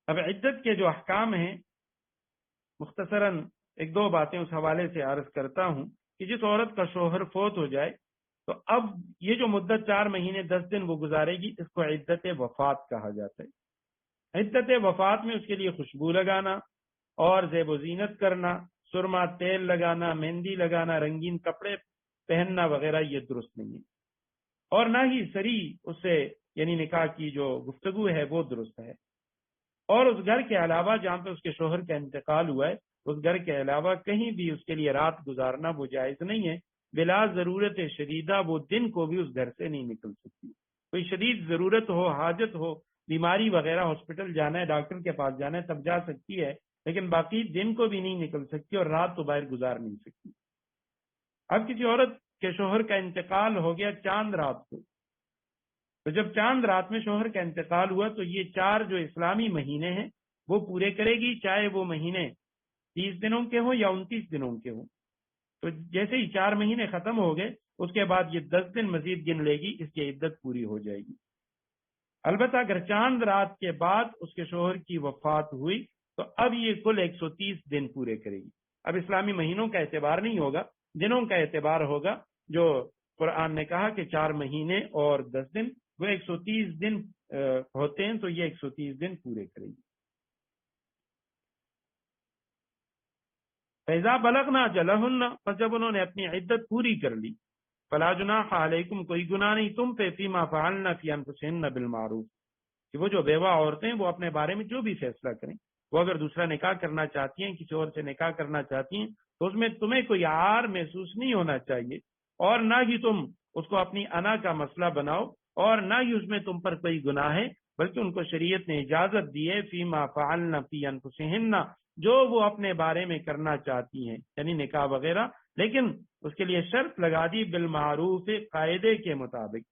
اب عدت کے جو احکام ہیں، مختصراً ایک دو باتیں اس حوالے سے عرض کرتا ہوں کہ جس عورت کا شوہر فوت ہو جائے تو اب یہ جو مدت 4 مہینے 10 دن وہ گزارے گی، اس کو عدت وفات کہا جاتا ہے۔ عدت وفات میں اس کے لیے خوشبو لگانا اور زیب و زینت کرنا، سرما تیل لگانا، مہندی لگانا، رنگین کپڑے پہننا وغیرہ یہ درست نہیں ہے، اور نہ ہی سری اس سے یعنی نکاح کی جو گفتگو ہے وہ درست ہے۔ اور اس گھر کے علاوہ جہاں پہ اس کے شوہر کا انتقال ہوا ہے، اس گھر کے علاوہ کہیں بھی اس کے لیے رات گزارنا وہ جائز نہیں ہے۔ بلا ضرورت شدیدہ وہ دن کو بھی اس گھر سے نہیں نکل سکتی۔ کوئی شدید ضرورت ہو، حاجت ہو، بیماری وغیرہ، ہاسپٹل جانا ہے، ڈاکٹر کے پاس جانا ہے، تب جا سکتی ہے، لیکن باقی دن کو بھی نہیں نکل سکتی اور رات تو باہر گزار نہیں سکتی۔ اب کسی عورت کے شوہر کا انتقال ہو گیا چاند رات کو، تو جب چاند رات میں شوہر کا انتقال ہوا تو یہ 4 جو اسلامی مہینے ہیں وہ پورے کرے گی، چاہے وہ مہینے 30 دنوں کے ہوں یا 29 دنوں کے ہوں۔ تو جیسے ہی 4 مہینے ختم ہو گئے اس کے بعد یہ 10 دن مزید گن لے گی، اس کی عدت پوری ہو جائے گی۔ البتہ اگر چاند رات کے بعد اس کے شوہر کی وفات ہوئی تو اب یہ کل 130 دن پورے کرے گی۔ اب اسلامی مہینوں کا اعتبار نہیں ہوگا، دنوں کا اعتبار ہوگا۔ جو قرآن نے کہا کہ 4 مہینے اور 10 دن، وہ 130 دن ہوتے ہیں، تو یہ 130 دن پورے کرے گی۔ فیضا بلغنا جلہن، پس جب انہوں نے اپنی عدت پوری کر لی، فلا جناح علیکم، کوئی گناہ نہیں تم پہ، فیما فعلن فی انفسہن بالمعروف، کہ وہ جو بیوہ عورتیں وہ اپنے بارے میں جو بھی فیصلہ کریں، وہ اگر دوسرا نکاح کرنا چاہتی ہیں، کسی اور سے نکاح کرنا چاہتی ہیں، تو اس میں تمہیں کوئی عار محسوس نہیں ہونا چاہیے، اور نہ ہی تم اس کو اپنی انا کا مسئلہ بناؤ، اور نہ ہی اس میں تم پر کوئی گناہ ہے، بلکہ ان کو شریعت نے اجازت دی ہے فیما فعلن فی انفسہن، جو وہ اپنے بارے میں کرنا چاہتی ہیں، یعنی نکاح وغیرہ، لیکن اس کے لیے شرط لگا دی بالمعروف، قاعدے کے مطابق،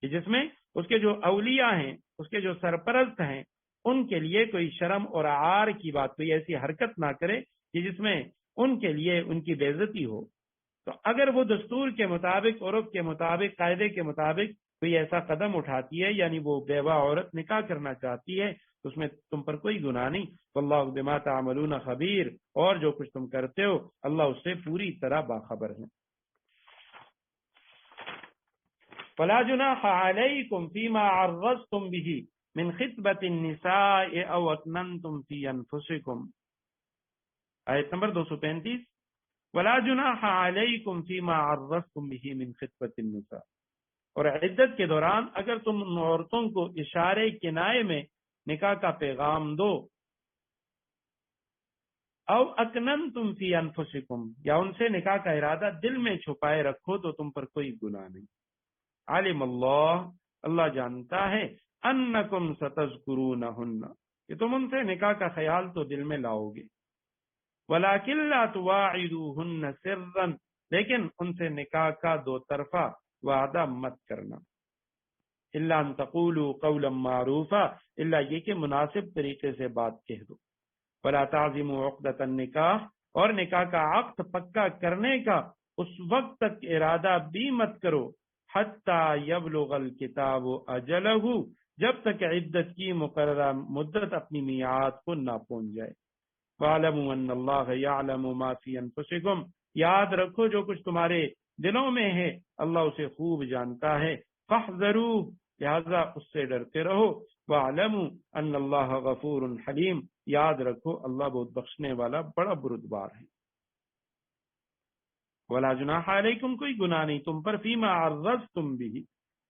کہ جس میں اس کے جو اولیاء ہیں، اس کے جو سرپرست ہیں، ان کے لیے کوئی شرم اور عار کی بات، کوئی ایسی حرکت نہ کرے کہ جس میں ان کے لیے ان کی بے عزتی ہو۔ تو اگر وہ دستور کے مطابق، عرف کے مطابق، قاعدے کے مطابق کوئی ایسا قدم اٹھاتی ہے، یعنی وہ بیوہ عورت نکاح کرنا چاہتی ہے، تو اس میں تم پر کوئی گناہ نہیں۔ واللہ بما تعملون خبیر، اور جو کچھ تم کرتے ہو اللہ اس سے پوری طرح باخبر ہے۔ فلا جناح علیکم فیما عرضتم به من خطبۃ النساء او اکننتم فی انفسکم، آیت نمبر 235، ولا جناح علیکم فیما عرضتم به من خطبۃ النساء، اور عدت کے دوران اگر تم ان عورتوں کو اشارے کنائے میں نکاح کا پیغام دو، او اکننتم فی انفسکم، یا ان سے نکاح کا ارادہ دل میں چھپائے رکھو، تو تم پر کوئی گناہ نہیں۔ علم اللہ، اللہ جانتا ہے، انکم ستذکرونہن، کہ تم ان سے نکاح کا خیال تو دل میں لاؤ گے، ولیکن لا تواعدوہن سرا، لیکن ان سے نکاح کا 2 طرفہ وعدہ مت کرنا، الا ان تقولوا قولا معروفا، الا یہ کہ مناسب طریقے سے بات کہہ دو، ولا تعزموا عقدۃ النکاح، اور نکاح کا عقد پکا کرنے کا اس وقت تک ارادہ بھی مت کرو، حتی یبلغ الکتاب اجلہ، جب تک عدت کی مقررہ مدت اپنی میعاد کو نہ پہنچ جائے۔ وَاعْلَمُوا أَنَّ اللَّهَ يَعْلَمُ مَا فِي أَنفُسِكُمْ، یاد رکھو جو کچھ تمہارے دلوں میں ہے اللہ اسے خوب جانتا ہے، فَاحْذَرُوهُ، لہذا اس سے ڈرتے رہو، وَاعْلَمُوا أَنَّ اللَّهَ غَفُورٌ حَلِيمٌ، یاد رکھو اللہ بہت بخشنے والا بڑا بردبار ہے۔ وَلَا جُنَاحَ عَلَيْكُمْ، کوئی گناہ نہیں تم پر، فِيمَا عَرَّضْتُمْ بِهِ،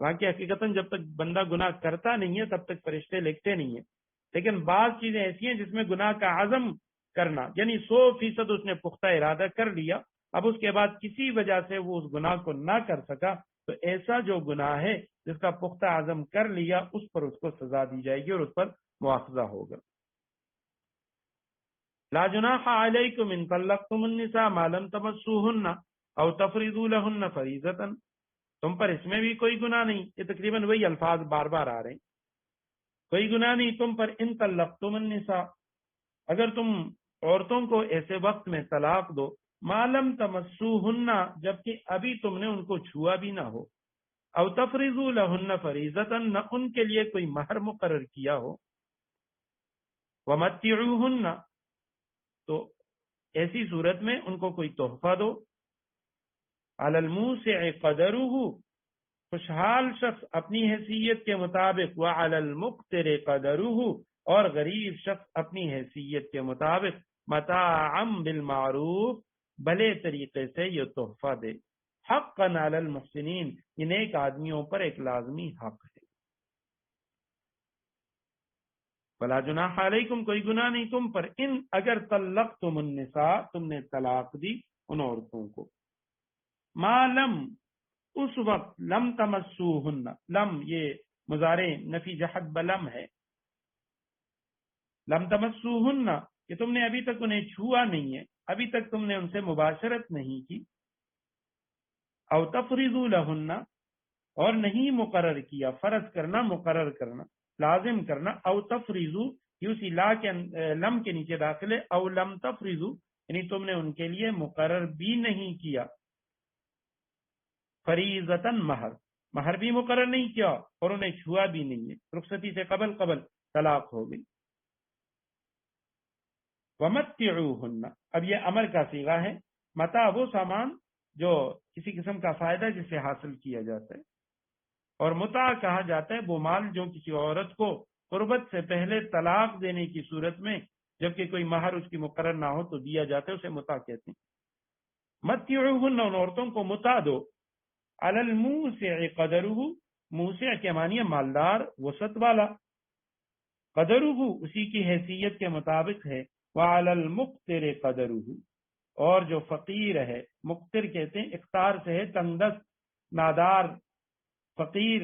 حالانکہ حقیقتاً جب تک بندہ گناہ کرتا نہیں ہے تب تک فرشتے لکھتے نہیں ہیں، لیکن بعض چیزیں ایسی ہیں جس میں گناہ کا عزم کرنا، یعنی 100% اس نے پختہ ارادہ کر لیا، اب اس کے بعد کسی وجہ سے وہ اس گناہ کو نہ کر سکا، تو ایسا جو گناہ ہے جس کا پختہ عزم کر لیا اس پر اس کو سزا دی جائے گی اور اس پر مواخذہ ہوگا۔ لا جناح علیکم ان طلقتم النساء ما لم تمسوهن او تفرضوا لهن فریضۃ، تم پر اس میں بھی کوئی گناہ نہیں، یہ تقریباً وہی الفاظ بار بار آ رہے ہیں، کوئی گناہ نہیں تم پر ان طلقتم النساء، اگر تم عورتوں کو ایسے وقت میں طلاق دو، ما لم تمسوهن جبکہ ابھی تم نے ان کو چھوا بھی نہ ہو، او تفرضوا لهن فریضۃ نہ ان کے لیے کوئی مہر مقرر کیا ہو، ومتعوهن تو ایسی صورت میں ان کو کوئی تحفہ دو، علی الموسع قدرہ خوشحال شخص اپنی حیثیت کے مطابق، وعلی المقتر قدرہ اور غریب شخص اپنی حیثیت کے مطابق، متاعا بالمعروف بھلے طریقے سے یہ تحفہ دے، حقا علی المحسنین یہ نیک آدمیوں پر ایک لازمی حق ہے۔ ولا جناح علیکم کوئی گناہ نہیں تم پر، ان اگر طلقتم النساء تم نے طلاق دی ان عورتوں کو، ما لم اس وقت، لم تمسوہن، لم یہ مضارع نفی جحد بلم ہے، لم تمسوہن کہ تم نے ابھی تک انہیں چھوا نہیں ہے، ابھی تک تم نے ان سے مباشرت نہیں کی، او تفرضوا لہن اور نہیں مقرر کیا، فرض کرنا مقرر کرنا لازم کرنا، او تفریضو یہ اسی لا کے لم کے نیچے داخل ہے، او لم تفریضو یعنی تم نے ان کے لیے مقرر بھی نہیں کیا، فریضتاً مہر، مہر بھی مقرر نہیں کیا اور انہیں چھوا بھی نہیں ہے، رخصتی سے قبل طلاق ہو گئی۔ ومتعوہن اب یہ امر کا صیغہ ہے، متاع وہ سامان جو کسی قسم کا فائدہ جسے حاصل کیا جاتا ہے، اور متاع کہا جاتا ہے وہ مال جو کسی عورت کو قربت سے پہلے طلاق دینے کی صورت میں جبکہ کوئی مہر اس کی مقرر نہ ہو تو دیا جاتا ہے، اسے متاع کہتے ہیں۔ متعوہن ان عورتوں کو متاع دو، علی الموسع قدرہ موسع کے معنی ہے مالدار وسعت والا، قدرہ اسی کی حیثیت کے مطابق ہے، وعلی المقتر قدرہ اور جو فقیر ہے، مقتر کہتے ہیں اقتار سے ہے تنگ دست نادار فقیر،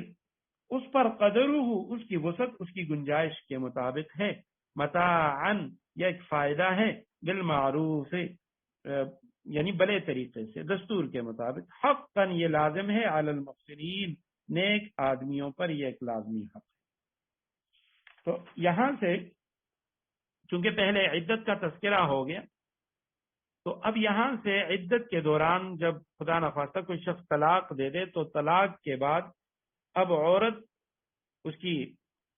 اس پر قدرہ اس کی وسعت اس کی گنجائش کے مطابق ہے، متاعن یہ ایک فائدہ ہے، بالمعروف یعنی بلے طریقے سے دستور کے مطابق، حقا یہ لازم ہے، علی المحسنین نیک آدمیوں پر یہ ایک لازمی حق ہے۔ تو یہاں سے چونکہ پہلے عدت کا تذکرہ ہو گیا تو اب یہاں سے عدت کے دوران جب خدا نخواستہ کوئی شخص طلاق دے دے تو طلاق کے بعد اب عورت اس کی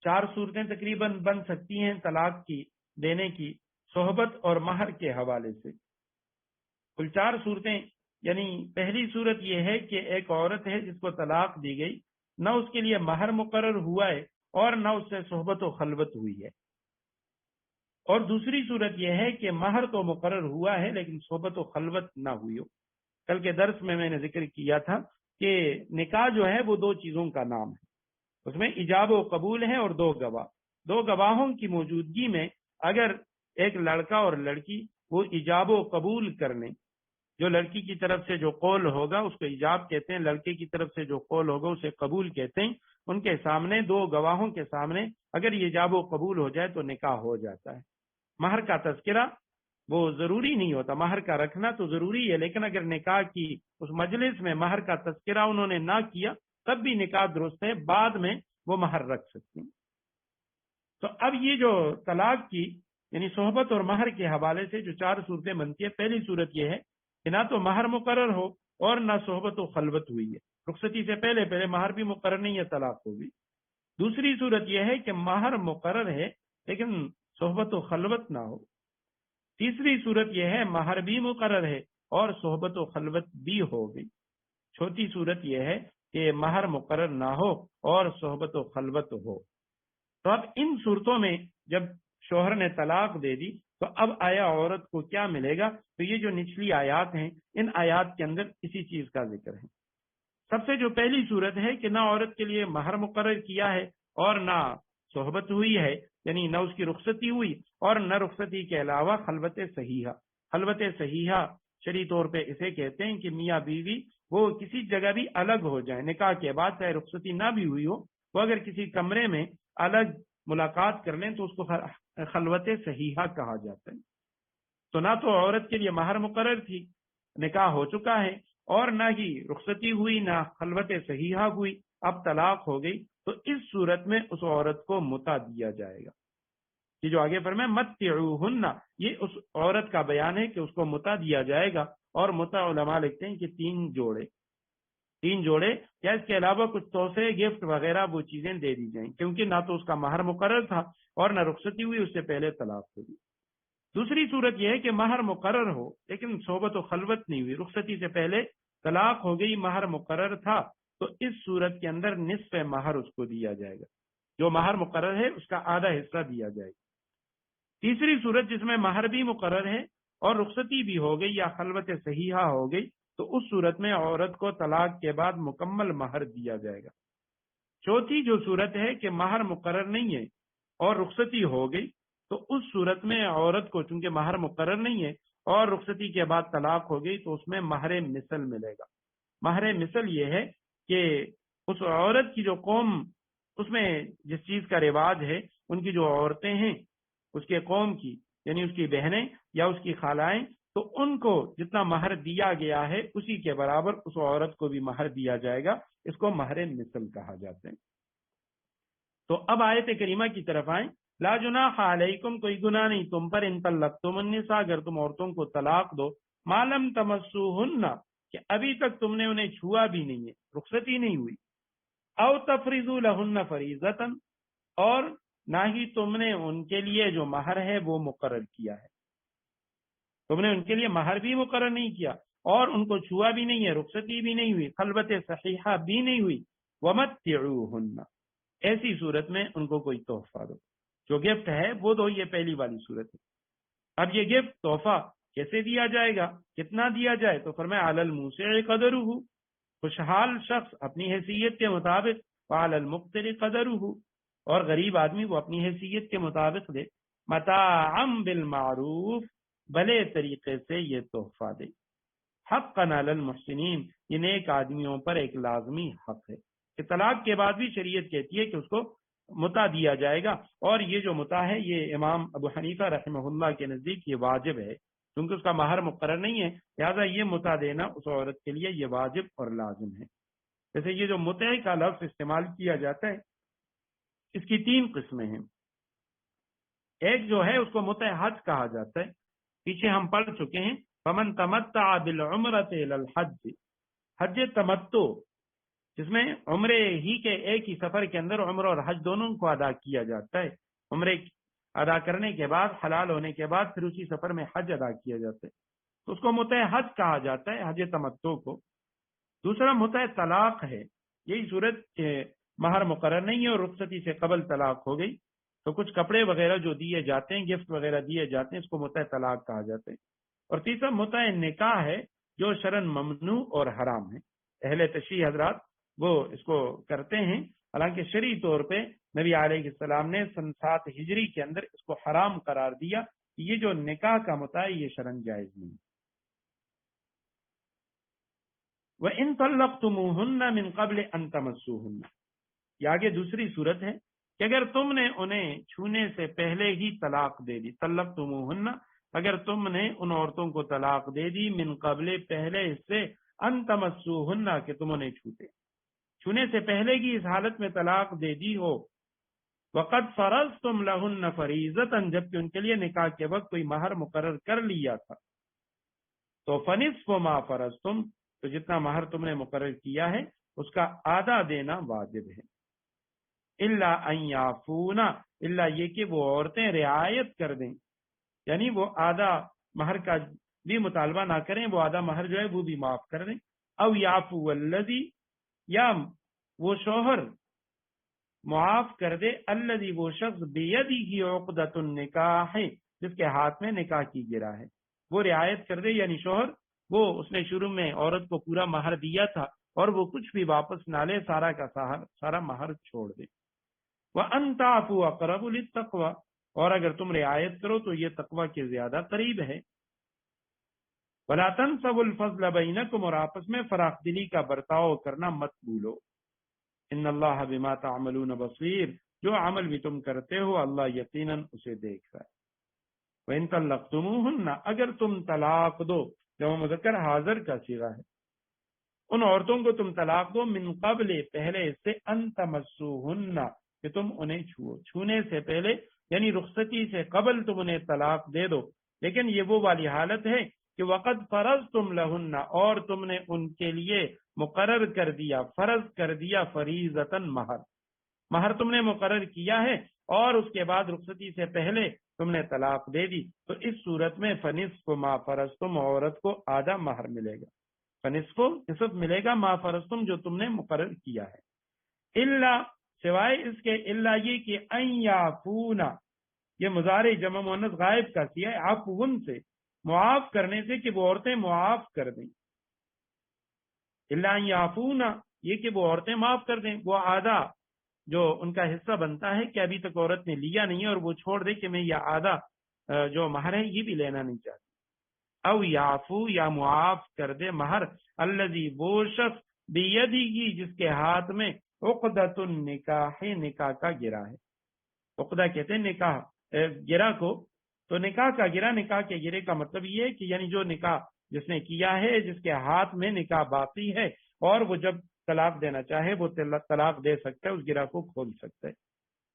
4 صورتیں تقریباً بن سکتی ہیں طلاق کی دینے کی، صحبت اور مہر کے حوالے سے کل 4 صورتیں، یعنی پہلی صورت یہ ہے کہ ایک عورت ہے جس کو طلاق دی گئی، نہ اس کے لیے مہر مقرر ہوا ہے اور نہ اس سے صحبت و خلوت ہوئی ہے، اور دوسری صورت یہ ہے کہ مہر تو مقرر ہوا ہے لیکن صحبت و خلوت نہ ہوئی ہو۔ کل کے درس میں نے ذکر کیا تھا کہ نکاح جو ہے وہ 2 چیزوں کا نام ہے، اس میں ایجاب و قبول ہے اور 2 گواہ، 2 گواہوں کی موجودگی میں اگر ایک لڑکا اور لڑکی وہ ایجاب و قبول کرنے، جو لڑکی کی طرف سے جو قول ہوگا اس کو ایجاب کہتے ہیں، لڑکے کی طرف سے جو قول ہوگا اسے قبول کہتے ہیں، ان کے سامنے 2 گواہوں کے سامنے اگر یہ ایجاب و قبول ہو جائے تو نکاح ہو جاتا ہے۔ مہر کا تذکرہ وہ ضروری نہیں ہوتا، مہر کا رکھنا تو ضروری ہے، لیکن اگر نکاح کی اس مجلس میں مہر کا تذکرہ انہوں نے نہ کیا تب بھی نکاح درست ہے، بعد میں وہ مہر رکھ سکتے ہیں۔ تو اب یہ جو طلاق کی یعنی صحبت اور مہر کے حوالے سے جو 4 صورتیں بنتی ہیں، پہلی صورت یہ ہے کہ نہ تو مہر مقرر ہو اور نہ صحبت و خلوت ہوئی ہے، رخصتی سے پہلے مہر بھی مقرر نہیں ہے طلاق ہوگی۔ دوسری صورت یہ ہے کہ مہر مقرر ہے لیکن صحبت و خلوت نہ ہو۔ تیسری صورت یہ ہے مہر بھی مقرر ہے اور صحبت و خلوت بھی ہو گئی۔ چوتھی صورت یہ ہے کہ مہر مقرر نہ ہو اور صحبت و خلوت ہو۔ تو اب ان صورتوں میں جب شوہر نے طلاق دے دی تو اب آیا عورت کو کیا ملے گا؟ تو یہ جو نچلی آیات ہیں ان آیات کے اندر اسی چیز کا ذکر ہے سب سے جو پہلی صورت ہے کہ نہ عورت کے لیے مہر مقرر کیا ہے اور نہ صحبت ہوئی ہے، یعنی نہ اس کی رخصتی ہوئی اور نہ رخصتی کے علاوہ خلوت صحیحہ۔ خلوت صحیحہ شرعی طور پہ اسے کہتے ہیں کہ میاں بیوی وہ کسی جگہ بھی الگ ہو جائیں، نکاح کے بعد چاہے رخصتی نہ بھی ہوئی ہو، وہ اگر کسی کمرے میں الگ ملاقات کر لیں تو اس کو خلوت صحیحہ کہا جاتا ہے۔ تو نہ تو عورت کے لیے مہر مقرر تھی، نکاح ہو چکا ہے، اور نہ ہی رخصتی ہوئی، نہ خلوت صحیحہ ہوئی، اب طلاق ہو گئی، تو اس صورت میں اس عورت کو متع دیا جائے گا۔ یہ جو آگے فرمائے متعوہن، یہ اس عورت کا بیان ہے کہ اس کو متع دیا جائے گا، اور متع علماء لکھتے ہیں کہ تین جوڑے یا اس کے علاوہ کچھ تحفے، گفٹ وغیرہ وہ چیزیں دے دی جائیں، کیونکہ نہ تو اس کا مہر مقرر تھا اور نہ رخصتی ہوئی، اس سے پہلے طلاق ہوگی۔ دوسری صورت یہ ہے کہ مہر مقرر ہو لیکن صحبت و خلوت نہیں ہوئی، رخصتی سے پہلے طلاق ہو گئی، مہر مقرر تھا، تو اس صورت کے اندر نصف مہر اس کو دیا جائے گا، جو مہر مقرر ہے اس کا آدھا حصہ دیا جائے گا۔ تیسری صورت جس میں مہر بھی مقرر ہے اور رخصتی بھی ہو گئی یا خلوت صحیحہ ہو گئی، تو اس صورت میں عورت کو طلاق کے بعد مکمل مہر دیا جائے گا۔ چوتھی جو صورت ہے کہ مہر مقرر نہیں ہے اور رخصتی ہو گئی، تو اس صورت میں عورت کو چونکہ مہر مقرر نہیں ہے اور رخصتی کے بعد طلاق ہو گئی، تو اس میں مہر مثل ملے گا۔ مہر مثل یہ ہے کہ اس عورت کی جو قوم، اس میں جس چیز کا رواج ہے، ان کی جو عورتیں ہیں اس کے قوم کی، یعنی اس کی بہنیں یا اس کی خالائیں، تو ان کو جتنا مہر دیا گیا ہے اسی کے برابر اس عورت کو بھی مہر دیا جائے گا، اس کو مہر مثل کہا جاتا ہے۔ تو اب آیت کریمہ کی طرف آئیں۔ لا جناح علیکم، کوئی گناہ نہیں تم پر، ان طلقتم النساء، اگر تم عورتوں کو طلاق دو، ما لم تمسوہن، کہ ابھی تک تم نے انہیں چھوا بھی نہیں ہے، رخصتی نہیں ہوئی، او تفریضوا لہن فریضۃ، اور نہ ہی تم نے ان کے لیے جو مہر ہے وہ مقرر کیا ہے، تم نے ان کے لیے مہر بھی مقرر نہیں کیا اور ان کو چھوا بھی نہیں ہے، رخصتی بھی نہیں ہوئی، خلوت صحیحہ بھی نہیں ہوئی، ومتعوہن، ایسی صورت میں ان کو کوئی تحفہ دو، جو گفٹ ہے وہ دو، یہ پہلی والی صورت ہے۔ اب یہ گفٹ تحفہ کیسے دیا جائے گا، کتنا دیا جائے، تو فرمایا علی الموسع قدرہ، خوشحال شخص اپنی حیثیت کے مطابق، وعلی المقتر قدرہ، اور غریب آدمی وہ اپنی حیثیت کے مطابق دے، متاعا بالمعروف، بھلے طریقے سے یہ تحفہ دے، حقا علی المحسنین، یہ نیک آدمیوں پر ایک لازمی حق ہے کہ طلاق کے بعد بھی شریعت کہتی ہے کہ اس کو متع دیا جائے گا، اور یہ جو متع ہے یہ امام ابو حنیفہ رحمہ اللہ کے نزدیک یہ واجب ہے، کیونکہ اس کا مہر مقرر نہیں ہے، لہذا یہ متع دینا اس عورت کے لیے یہ واجب اور لازم ہے۔ جیسے یہ جو متع کا لفظ استعمال کیا جاتا ہے، اس کی تین قسمیں ہیں۔ ایک جو ہے اس کو متع حج کہا جاتا ہے، پیچھے ہم پڑھ چکے ہیں، فمن تمتع بالعمرۃ الی الحج، حج تمتع، جس میں عمرے ہی کے ایک ہی سفر کے اندر عمرہ اور حج دونوں کو ادا کیا جاتا ہے، عمرے ادا کرنے کے بعد، حلال ہونے کے بعد پھر اسی سفر میں حج ادا کیا جاتا ہے، تو اس کو متع حج کہا جاتا ہے، حج تمتع کو۔ دوسرا متع طلاق ہے، یہی صورت کہ مہر مقرر نہیں ہے اور رخصتی سے قبل طلاق ہو گئی، تو کچھ کپڑے وغیرہ جو دیے جاتے ہیں، گفٹ وغیرہ دیے جاتے ہیں، اس کو متع طلاق کہا جاتا ہے۔ اور تیسرا متع نکاح ہے، جو شرعاً ممنوع اور حرام ہے، اہل تشریع حضرات وہ اس کو کرتے ہیں، حالانکہ شرعی طور پہ نبی علیہ السلام نے سن 7 ہجری کے اندر اس کو حرام قرار دیا کہ یہ جو نکاح کا متع ہے یہ شرعاً جائز نہیں۔ وَإِن طَلَّقْتُمُوهُنَّ مِن قَبْلِ أَن تَمَسُّوهُنَّ، یہ آگے دوسری صورت ہے کہ اگر تم نے انہیں چھونے سے پہلے ہی طلاق دے دی، طَلَّقْتُمُوهُنَّ، اگر تم نے ان عورتوں کو طلاق دے دی، من قبل، پہلے اس سے، ان تمسوهن، کہ تم انہیں چھونے سے پہلے کی اس حالت میں طلاق دے دی ہو، وقد فرضتم لهن فریضۃ، جبکہ ان کے لیے نکاح کے وقت کوئی مہر مقرر کر لیا تھا، تو فنصف ما فرضتم، تو جتنا مہر تم نے مقرر کیا ہے اس کا آدھا دینا واجب ہے، الا ان یعفون، الا یہ کہ وہ عورتیں رعایت کر دیں، یعنی وہ آدھا مہر کا بھی مطالبہ نہ کریں، وہ آدھا مہر جو ہے وہ بھی معاف کر دیں، او یعفو الذی، یا وہ شوہر معاف کر دے، الذی، وہ شخص، بیدہ عقدۃ النکاح، جس کے ہاتھ میں نکاح کی گرا ہے، وہ رعایت کر دے، یعنی شوہر وہ اس نے شروع میں عورت کو پورا مہر دیا تھا اور وہ کچھ بھی واپس نہ لے، سارا کا سارا مہر چھوڑ دے۔ وَأَن تَعْفُوا أَقْرَبُ لِلتَّقْوَىٰ، اور اگر تم رعایت کرو تو یہ تقوی کے زیادہ قریب ہے۔ وَلَا تَنْسَوُا الْفَضْلَ بَيْنَكُمْ، اور آپس میں فراخ دلی کا برتاؤ کرنا مت بھولو۔ ان اللہ بما تعملون بصیر، جو عمل بھی تم کرتے ہو اللہ یقیناً اسے دیکھ رہا ہے۔ وَإِن طَلَّقْتُمُوهُنَّ، اگر تم طلاق دو، جمع مذکر حاضر کا صیغہ ہے، ان عورتوں کو تم طلاق دو، من قبل پہلے اس سے، ان تمسوهن کہ تم انہیں چھونے سے پہلے، یعنی رخصتی سے قبل تم انہیں طلاق دے دو، لیکن یہ وہ والی حالت ہے کہ وقد فرضتم لہن، اور تم نے ان کے لیے مقرر کر دیا، فرض کر دیا، فریضتاً مہر تم نے مقرر کیا ہے، اور اس کے بعد رخصتی سے پہلے تم نے طلاق دے دی، تو اس صورت میں فنصف ما فرضتم، عورت کو آدھا مہر ملے گا، فنصف نصف ملے گا ما فرضتم جو تم نے مقرر کیا ہے، الا سوائے اس کے، الا یہ کہ ان یعفونا، یہ مضارع جمع مؤنث غائب کا سیا ہے، عفون سے، معاف کرنے سے، کہ وہ عورتیں معاف کر دیں، الا ان یعفونا یہ کہ وہ عورتیں معاف کر دیں، وہ آدھا جو ان کا حصہ بنتا ہے کہ ابھی تک عورت نے لیا نہیں ہے اور وہ چھوڑ دے کہ میں یہ آدھا جو مہر ہے یہ بھی لینا نہیں چاہتی، او یعفو یا معاف کر دے مہر، الذی وہ شخص بیدی جس کے ہاتھ میں عقدۃ النکاح، نکاح کا گرہ ہے، عقدہ کہتے ہیں نکاح گرہ کو، تو نکاح کا گرہ، نکاح کے گرے کا مطلب یہ ہے کہ یعنی جو نکاح جس نے کیا ہے، جس کے ہاتھ میں نکاح باقی ہے، اور وہ جب طلاق دینا چاہے وہ طلاق دے سکتا ہے، اس گرہ کو کھول سکتا ہے۔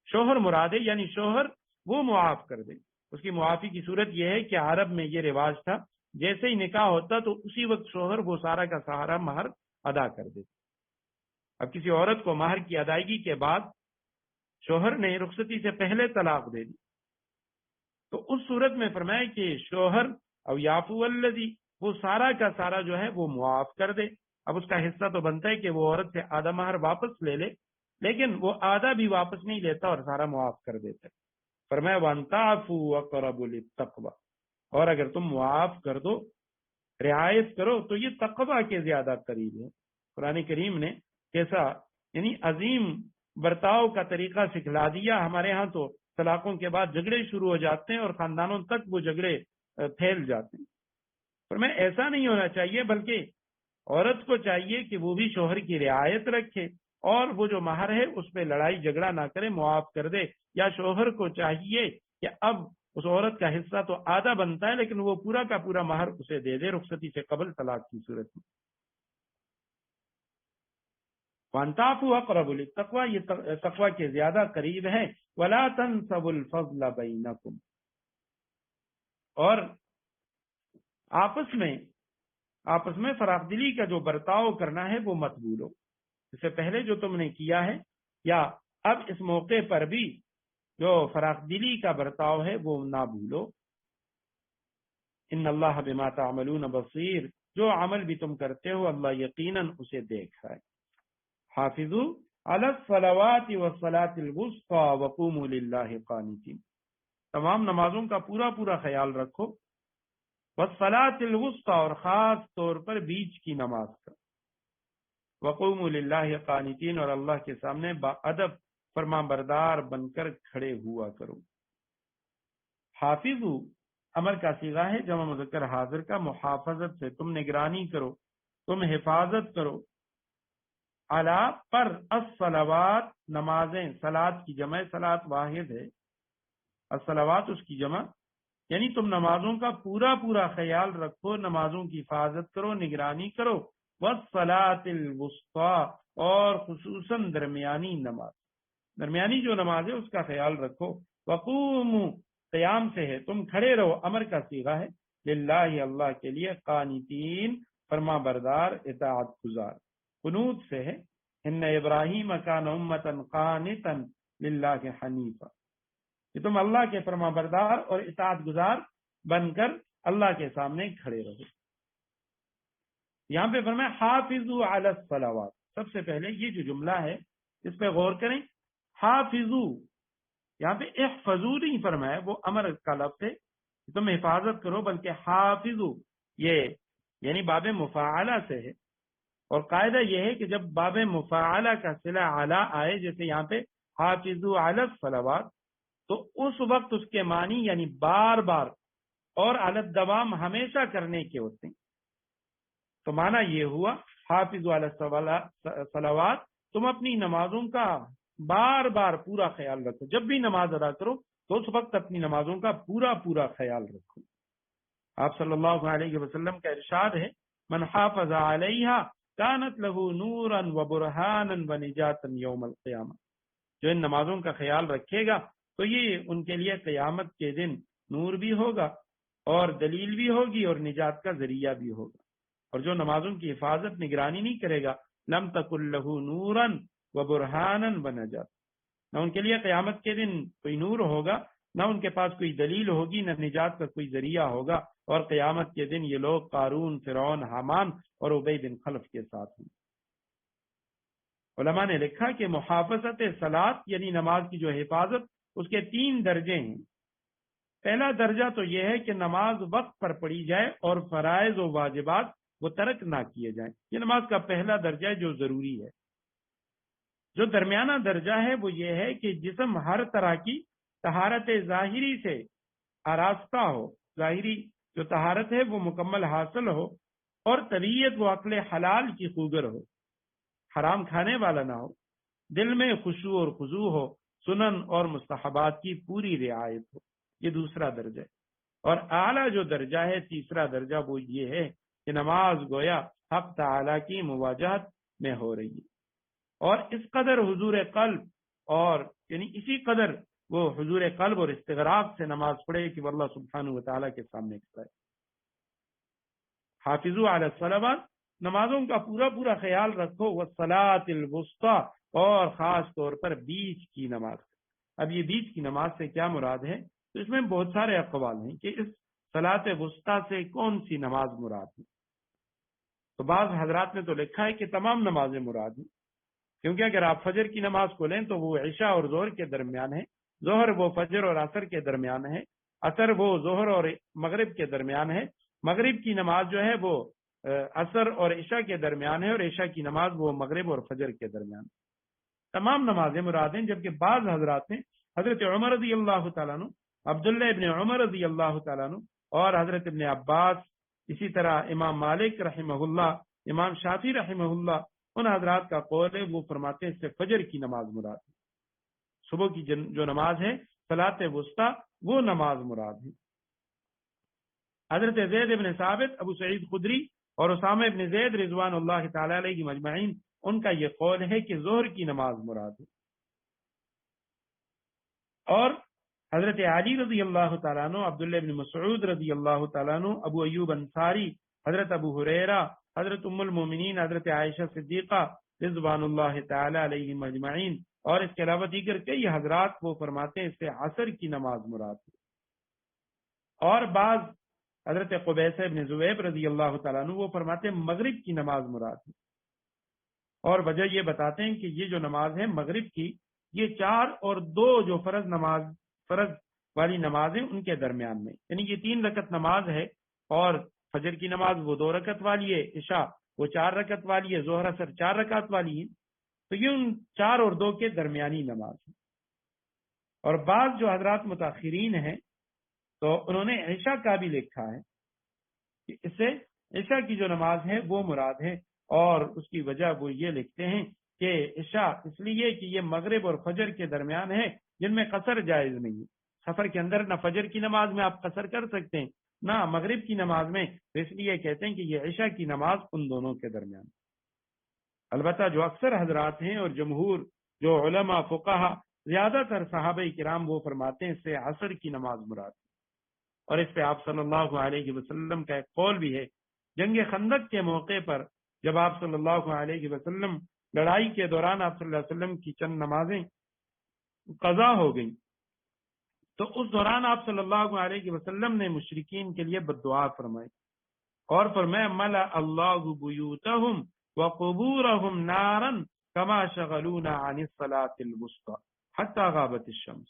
شوہر مراد ہے، یعنی شوہر وہ معاف کر دے، اس کی معافی کی صورت یہ ہے کہ عرب میں یہ رواج تھا، جیسے ہی نکاح ہوتا تو اسی وقت شوہر وہ سارا کا سارا مہر ادا کر دیتا۔ اب کسی عورت کو مہر کی ادائیگی کے بعد شوہر نے رخصتی سے پہلے طلاق دے دی، تو اس صورت میں فرمایا کہ شوہر او یعفو الذی، وہ سارا کا سارا جو ہے وہ معاف کر دے۔ اب اس کا حصہ تو بنتا ہے کہ وہ عورت سے آدھا مہر واپس لے لے، لیکن وہ آدھا بھی واپس نہیں لیتا اور سارا معاف کر دیتا ہے۔ فرمایا وَأَن تَعْفُوا أَقْرَبُ لِلتَّقْوَىٰ، اور اگر تم معاف کر دو، رعایت کرو، تو یہ تقوی کے زیادہ قریب ہے۔ قرآن کریم نے کیسا یعنی عظیم برتاؤ کا طریقہ سکھلا دیا۔ ہمارے ہاں تو طلاقوں کے بعد جھگڑے شروع ہو جاتے ہیں اور خاندانوں تک وہ جھگڑے پھیل جاتے ہیں، فرمایا ایسا نہیں ہونا چاہیے، بلکہ عورت کو چاہیے کہ وہ بھی شوہر کی رعایت رکھے، اور وہ جو مہر ہے اس پہ لڑائی جھگڑا نہ کرے، معاف کر دے، یا شوہر کو چاہیے کہ اب اس عورت کا حصہ تو آدھا بنتا ہے لیکن وہ پورا کا پورا مہر اسے دے دے رخصتی سے قبل طلاق کی صورت میں۔ وَأَن تَعْفُوا أَقْرَبُ لِلتَّقْوَىٰ، یہ تقوی کے زیادہ قریب ہے۔ وَلَا تَنْسَوُا الْفَضْلَ بَيْنَكُمْ، اور آپس میں فراخ دلی کا جو برتاؤ کرنا ہے وہ مت بھولو، اس سے پہلے جو تم نے کیا ہے یا اب اس موقع پر بھی جو فراخ دلی کا برتاؤ ہے وہ نہ بھولو۔ ان اللہ بما تعملون بصیر، جو عمل بھی تم کرتے ہو اللہ یقیناً اسے دیکھ رہا ہے۔ حافظوا علی الصلوات والصلاة الوسطی وقوموا للہ قانتین، تمام نمازوں کا پورا خیال رکھو، والصلاة الوسطی، اور خاص طور پر بیچ کی نماز کا، وقوموا للہ قانتین، اور اللہ کے سامنے با ادب فرمان بردار بن کر کھڑے ہوا کرو۔ حافظو امر کا صیغہ ہے جمع مذکر حاضر کا، محافظت سے، تم نگرانی کرو، تم حفاظت کرو، علی پر، الصلوات نمازیں، صلاۃ کی جمع، صلاۃ واحد ہے، الصلوات اس کی جمع، یعنی تم نمازوں کا پورا خیال رکھو، نمازوں کی حفاظت کرو، نگرانی کرو، والصلاۃ الوسطی، اور خصوصاً درمیانی نماز، درمیانی جو نماز ہے اس کا خیال رکھو، وقوموا قیام سے ہے، تم کھڑے رہو، امر کا صیغہ ہے، للہ اللہ کے لیے، قانتین فرما بردار اطاعت گزار، قنوت سے ہے، ان ابراہیم کان امۃ قانتا للہ حنیفا، کہ تم اللہ کے فرما بردار اور اطاعت گزار بن کر اللہ کے سامنے کھڑے رہو۔ یہاں پہ فرمایا حافظوا علی الصلوات، سب سے پہلے یہ جو جملہ ہے اس پہ غور کریں، حافظوا، یہاں پہ احفظوا نہیں فرمایا، وہ امر کا لفظ ہے کہ تم حفاظت کرو، بلکہ حافظوا یہ یعنی باب مفاعلہ سے ہے، اور قاعدہ یہ ہے کہ جب باب مفاعلہ کا صلہ علی آئے، جیسے یہاں پہ حافظوا علی الصلوات، تو اس وقت اس کے معنی یعنی بار بار اور علی الدوام ہمیشہ کرنے کے ہوتے ہیں. تو معنی یہ ہوا حافظوا علی الصلوات، تم اپنی نمازوں کا بار بار پورا خیال رکھو. جب بھی نماز ادا کرو تو اس وقت اپنی نمازوں کا پورا پورا خیال رکھو. آپ صلی اللہ علیہ وسلم کا ارشاد ہے، من حافظ علیہا کانت لہ نورا و برہانا و نجاتا یوم القیامہ. جو ان نمازوں کا خیال رکھے گا تو یہ ان کے لیے قیامت کے دن نور بھی ہوگا اور دلیل بھی ہوگی اور نجات کا ذریعہ بھی ہوگا. اور جو نمازوں کی حفاظت نگرانی نہیں کرے گا، لم تکن لہ نورا و برہانا و نجات، نہ ان کے لیے قیامت کے دن کوئی نور ہوگا، نہ ان کے پاس کوئی دلیل ہوگی، نہ نجات کا کوئی ذریعہ ہوگا. اور قیامت کے دن یہ لوگ قارون، فرعون، حامان اور ابی بن خلف کے ساتھ ہوں. علماء نے لکھا کہ محافظت صلاۃ یعنی نماز کی جو حفاظت، اس کے 3 درجے ہیں. پہلا درجہ تو یہ ہے کہ نماز وقت پر پڑھی جائے اور فرائض و واجبات وہ ترک نہ کیے جائیں. یہ نماز کا پہلا درجہ ہے جو ضروری ہے. جو درمیانہ درجہ ہے وہ یہ ہے کہ جسم ہر طرح کی طہارت ظاہری سے آراستہ ہو، ظاہری جو طہارت ہے وہ مکمل حاصل ہو، اور طبیعت و عقل حلال کی خوگر ہو، حرام کھانے والا نہ ہو، دل میں خشوع اور خضوع ہو، سنن اور مستحبات کی پوری رعایت ہو. یہ دوسرا درجہ ہے. اور اعلیٰ جو درجہ ہے، تیسرا درجہ، وہ یہ ہے کہ نماز گویا حق تعالی کی مواجہت میں ہو رہی ہے، اور اس قدر حضور قلب، اور یعنی اسی قدر وہ حضور قلب اور استغراق سے نماز پڑھے کہ وہ اللہ سبحانہ و تعالیٰ کے سامنے کھڑا ہے. حافظوا علی الصلوات، نمازوں کا پورا پورا خیال رکھو. والصلاۃ الوسطی، اور خاص طور پر بیچ کی نماز. اب یہ بیچ کی نماز سے کیا مراد ہے؟ تو اس میں بہت سارے اقوال ہیں کہ اس صلاۃ وسطی سے کون سی نماز مراد ہے. تو بعض حضرات نے تو لکھا ہے کہ تمام نمازیں مراد ہیں، کیونکہ اگر آپ فجر کی نماز کو لیں تو وہ عشاء اور ظہر کے درمیان ہے، ظہر وہ فجر اور عصر کے درمیان ہے، عصر وہ ظہر اور مغرب کے درمیان ہے، مغرب کی نماز جو ہے وہ عصر اور عشاء کے درمیان ہے، اور عشاء کی نماز وہ مغرب اور فجر کے درمیان. تمام نمازیں مراد ہیں. جبکہ بعض حضرات نے حضرت عمر رضی اللہ تعالیٰ عنہ، عبداللہ ابن عمر رضی اللہ تعالیٰ عنہ، اور حضرت ابن عباس، اسی طرح امام مالک رحمہ اللہ، امام شافعی رحمہ اللہ، ان حضرات کا قول ہے، وہ فرماتے ہیں اس سے فجر کی نماز مراد ہے. صبح کی جو نماز ہے صلاۃ وسطی، وہ نماز مراد ہے. حضرت زید ابن ثابت، ابو سعید خدری اور اسامہ ابن زید رضوان اللہ تعالی علیہ مجمعین، ان کا یہ قول ہے کہ ظہر کی نماز مراد ہے. اور حضرت علی رضی اللہ تعالیٰ عنہ، عبداللہ ابن مسعود رضی اللہ تعالیٰ عنہ، ابو ایوب انصاری، حضرت ابو ہریرہ، حضرت ام المومنین حضرت عائشہ صدیقہ رضوان اللہ تعالی علیہ مجمعین، اور اس کے علاوہ دیگر کئی حضرات وہ فرماتے ہیں اس سے عصر کی نماز مراد ہے. اور بعض حضرت قبیصہ ابن زویب رضی اللہ تعالیٰ عنہ وہ فرماتے ہیں مغرب کی نماز مراد ہے. اور وجہ یہ بتاتے ہیں کہ یہ جو نماز ہے مغرب کی، یہ 4 اور 2 جو فرض والی نماز ہیں ان کے درمیان میں، یعنی یہ 3 رکعت نماز ہے، اور فجر کی نماز وہ 2 رکعت والی ہے، عشاء وہ 4 رکعت والی ہے، ظہر اثر 4 رکعت والی ہے. تو یہ ان 4 اور 2 کے درمیانی نماز ہے. اور بعض جو حضرات متاخرین ہیں تو انہوں نے عشاء کا بھی لکھا ہے کہ اس سے عشاء کی جو نماز ہے وہ مراد ہے، اور اس کی وجہ وہ یہ لکھتے ہیں کہ عشاء اس لیے کہ یہ مغرب اور فجر کے درمیان ہے جن میں قصر جائز نہیں ہے. سفر کے اندر نہ فجر کی نماز میں آپ قصر کر سکتے ہیں، نہ مغرب کی نماز میں، تو اس لیے کہتے ہیں کہ یہ عشاء کی نماز ان دونوں کے درمیان. البتہ جو اکثر حضرات ہیں اور جمہور جو علماء فقہا، زیادہ تر صحابہ کرام وہ فرماتے ہیں اس سے عصر کی نماز مراد ہے. اور اس پہ آپ صلی اللہ علیہ وسلم کا ایک قول بھی ہے. جنگ خندق کے موقع پر جب آپ صلی اللہ علیہ وسلم لڑائی کے دوران آپ صلی اللہ علیہ وسلم کی چند نمازیں قضا ہو گئیں، تو اس دوران آپ صلی اللہ علیہ وسلم نے مشرکین کے لیے بددعا فرمائی، اور فرمایا ملا اللہ بیوتہم وقبورہم نارا کما شغلونا عن الصلاة الوسطی حتی غابت الشمس،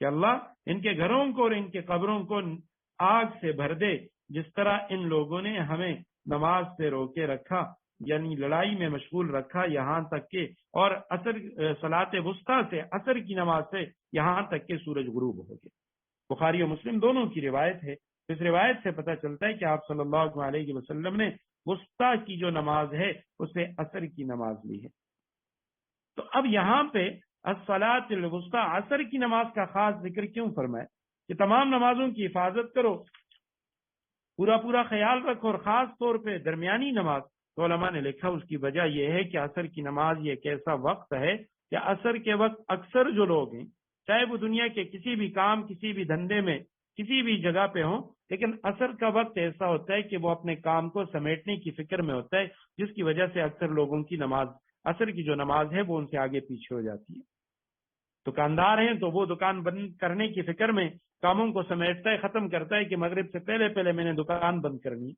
کہ اللہ ان کے گھروں کو اور ان کے قبروں کو آگ سے بھر دے جس طرح ان لوگوں نے ہمیں نماز سے روکے رکھا یعنی لڑائی میں مشغول رکھا یہاں تک کہ، اور عصر صلاۃ وسطیٰ سے عصر کی نماز سے یہاں تک کہ سورج غروب ہو گیا۔ بخاری و مسلم دونوں کی روایت ہے۔ اس روایت سے پتہ چلتا ہے کہ آپ صلی اللہ علیہ وسلم نے وسطیٰ کی جو نماز ہے اسے عصر کی نماز لی ہے۔ تو اب یہاں پہ الصلاۃ الوسطیٰ عصر کی نماز کا خاص ذکر کیوں فرمائے کہ تمام نمازوں کی حفاظت کرو، پورا خیال رکھو، اور خاص طور پہ درمیانی نماز؟ تو علماء نے لکھا اس کی وجہ یہ ہے کہ عصر کی نماز یہ ایک ایسا وقت ہے کہ عصر کے وقت اکثر جو لوگ ہیں، چاہے وہ دنیا کے کسی بھی کام، کسی بھی دھندے میں، کسی بھی جگہ پہ ہوں، لیکن عصر کا وقت ایسا ہوتا ہے کہ وہ اپنے کام کو سمیٹنے کی فکر میں ہوتا ہے، جس کی وجہ سے اکثر لوگوں کی نماز، عصر کی جو نماز ہے وہ ان سے آگے پیچھے ہو جاتی ہے۔ دکاندار ہیں تو وہ دکان بند کرنے کی فکر میں کاموں کو سمیٹتا ہے، ختم کرتا ہے کہ مغرب سے پہلے میں نے دکان بند کرنی۔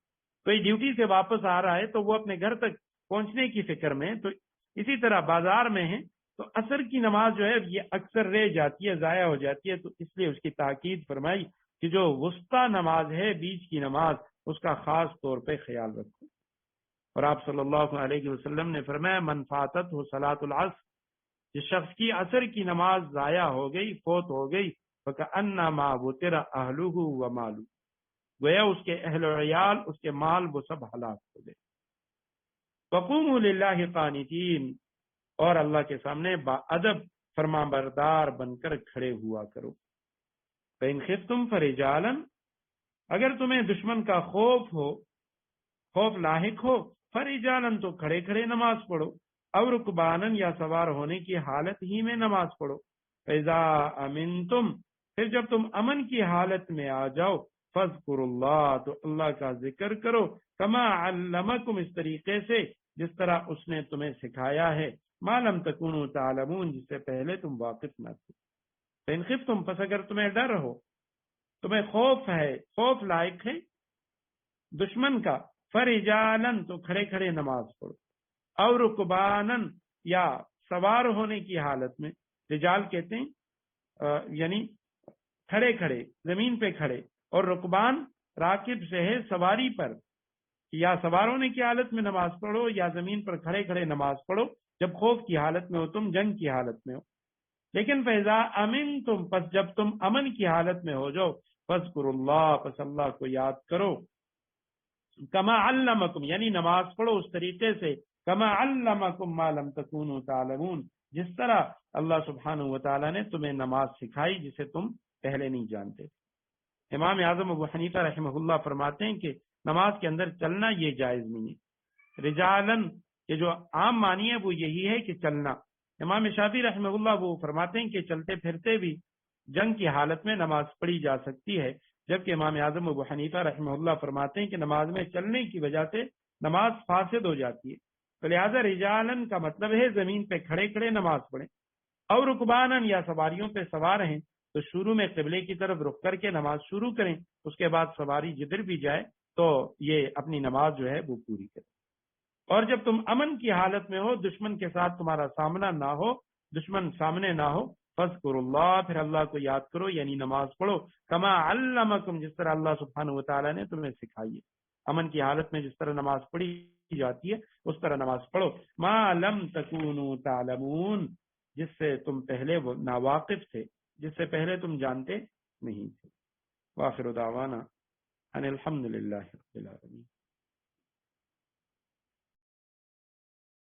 کوئی ڈیوٹی سے واپس آ رہا ہے تو وہ اپنے گھر تک پہنچنے کی فکر میں، تو اسی طرح بازار میں ہیں تو عصر کی نماز جو ہے یہ اکثر رہ جاتی ہے، ضائع ہو جاتی ہے، تو اس لیے اس کی تاکید فرمائی کہ جو وسطیٰ نماز ہے، بیچ کی نماز، اس کا خاص طور پہ خیال رکھو۔ اور آپ صلی اللہ علیہ وسلم نے فرمایا من فاتت ہو صلاۃ العصر، جس شخص کی عصر کی نماز ضائع ہو گئی، فوت ہو گئی، فکأنما وطر اہلہ ومالہ، گویا اس کے اہل و عیال، اس کے مال، وہ سب ہلاک ہو گئے۔ وقوموا للہ قانتین، اور اللہ کے سامنے با ادب فرما بردار بن کر کھڑے ہوا کرو۔ فإن خفتم فرجالا، اگر تمہیں دشمن کا خوف لاحق ہو، فرجالا تو کھڑے کھڑے نماز پڑھو، اور رکبانن یا سوار ہونے کی حالت ہی میں نماز پڑھو۔ فإذا امنتم، پھر جب تم امن کی حالت میں آ جاؤ، فاذکروا اللہ، تو اللہ کا ذکر کرو، کما علمکم، اس طریقے سے جس طرح اس نے تمہیں سکھایا ہے، ما لم تکونوا تعلمون، جس سے پہلے تم واقف نہ تھے۔ فإن خفتم، پس اگر تمہیں ڈر ہو، تمہیں خوف لائق ہے دشمن کا، فرجالن تو کھڑے کھڑے نماز پڑھو، اور رکبانن یا سوار ہونے کی حالت میں، رجال کہتے ہیں یعنی کھڑے کھڑے زمین پہ کھڑے، اور رکبان راکب سے ہے سواری پر، یا سوار ہونے کی حالت میں نماز پڑھو یا زمین پر کھڑے کھڑے نماز پڑھو جب خوف کی حالت میں ہو، تم جنگ کی حالت میں ہو۔ لیکن فیضا امن تم، پس جب تم امن کی حالت میں ہو جاؤ، فذکروا اللہ، پس اللہ کو یاد کرو، کما علمکم، یعنی نماز پڑھو اس طریقے سے، کما علمکم ما لم تکونوا تعلمون، جس طرح اللہ سبحانہ و تعالیٰ نے تمہیں نماز سکھائی جسے تم پہلے نہیں جانتے۔ امام اعظم ابو حنیفہ رحمہ اللہ فرماتے ہیں کہ نماز کے اندر چلنا یہ جائز نہیں ہے۔ رجالن کے جو عام معنی ہے وہ یہی ہے کہ چلنا۔ امام شافعی رحمہ اللہ وہ فرماتے ہیں کہ چلتے پھرتے بھی جنگ کی حالت میں نماز پڑھی جا سکتی ہے، جبکہ امام اعظم ابو حنیفہ رحمہ اللہ فرماتے ہیں کہ نماز میں چلنے کی وجہ سے نماز فاسد ہو جاتی ہے، تو لہٰذا رجالن کا مطلب ہے زمین پہ کھڑے کھڑے نماز پڑھیں، اور رکبانن یا سواریوں پہ سوار ہیں تو شروع میں قبلے کی طرف رخ کر کے نماز شروع کریں، اس کے بعد سواری جدھر بھی جائے تو یہ اپنی نماز جو ہے وہ پوری کریں۔ اور جب تم امن کی حالت میں ہو، دشمن کے ساتھ تمہارا سامنا نہ ہو، دشمن سامنے نہ ہو، فذکروا اللہ، پھر اللہ کو یاد کرو، یعنی نماز پڑھو، کما علمکم، جس طرح اللہ سبحانہ و تعالیٰ نے تمہیں سکھائی ہے۔ امن کی حالت میں جس طرح نماز پڑھی جاتی ہے اس طرح نماز پڑھو، ما لم تکونوا تعلمون، جس سے تم پہلے وہ ناواقف تھے، جس سے پہلے تم جانتے نہیں تھے۔ وآخر دعوانا ان الحمد للہ رب العالمین۔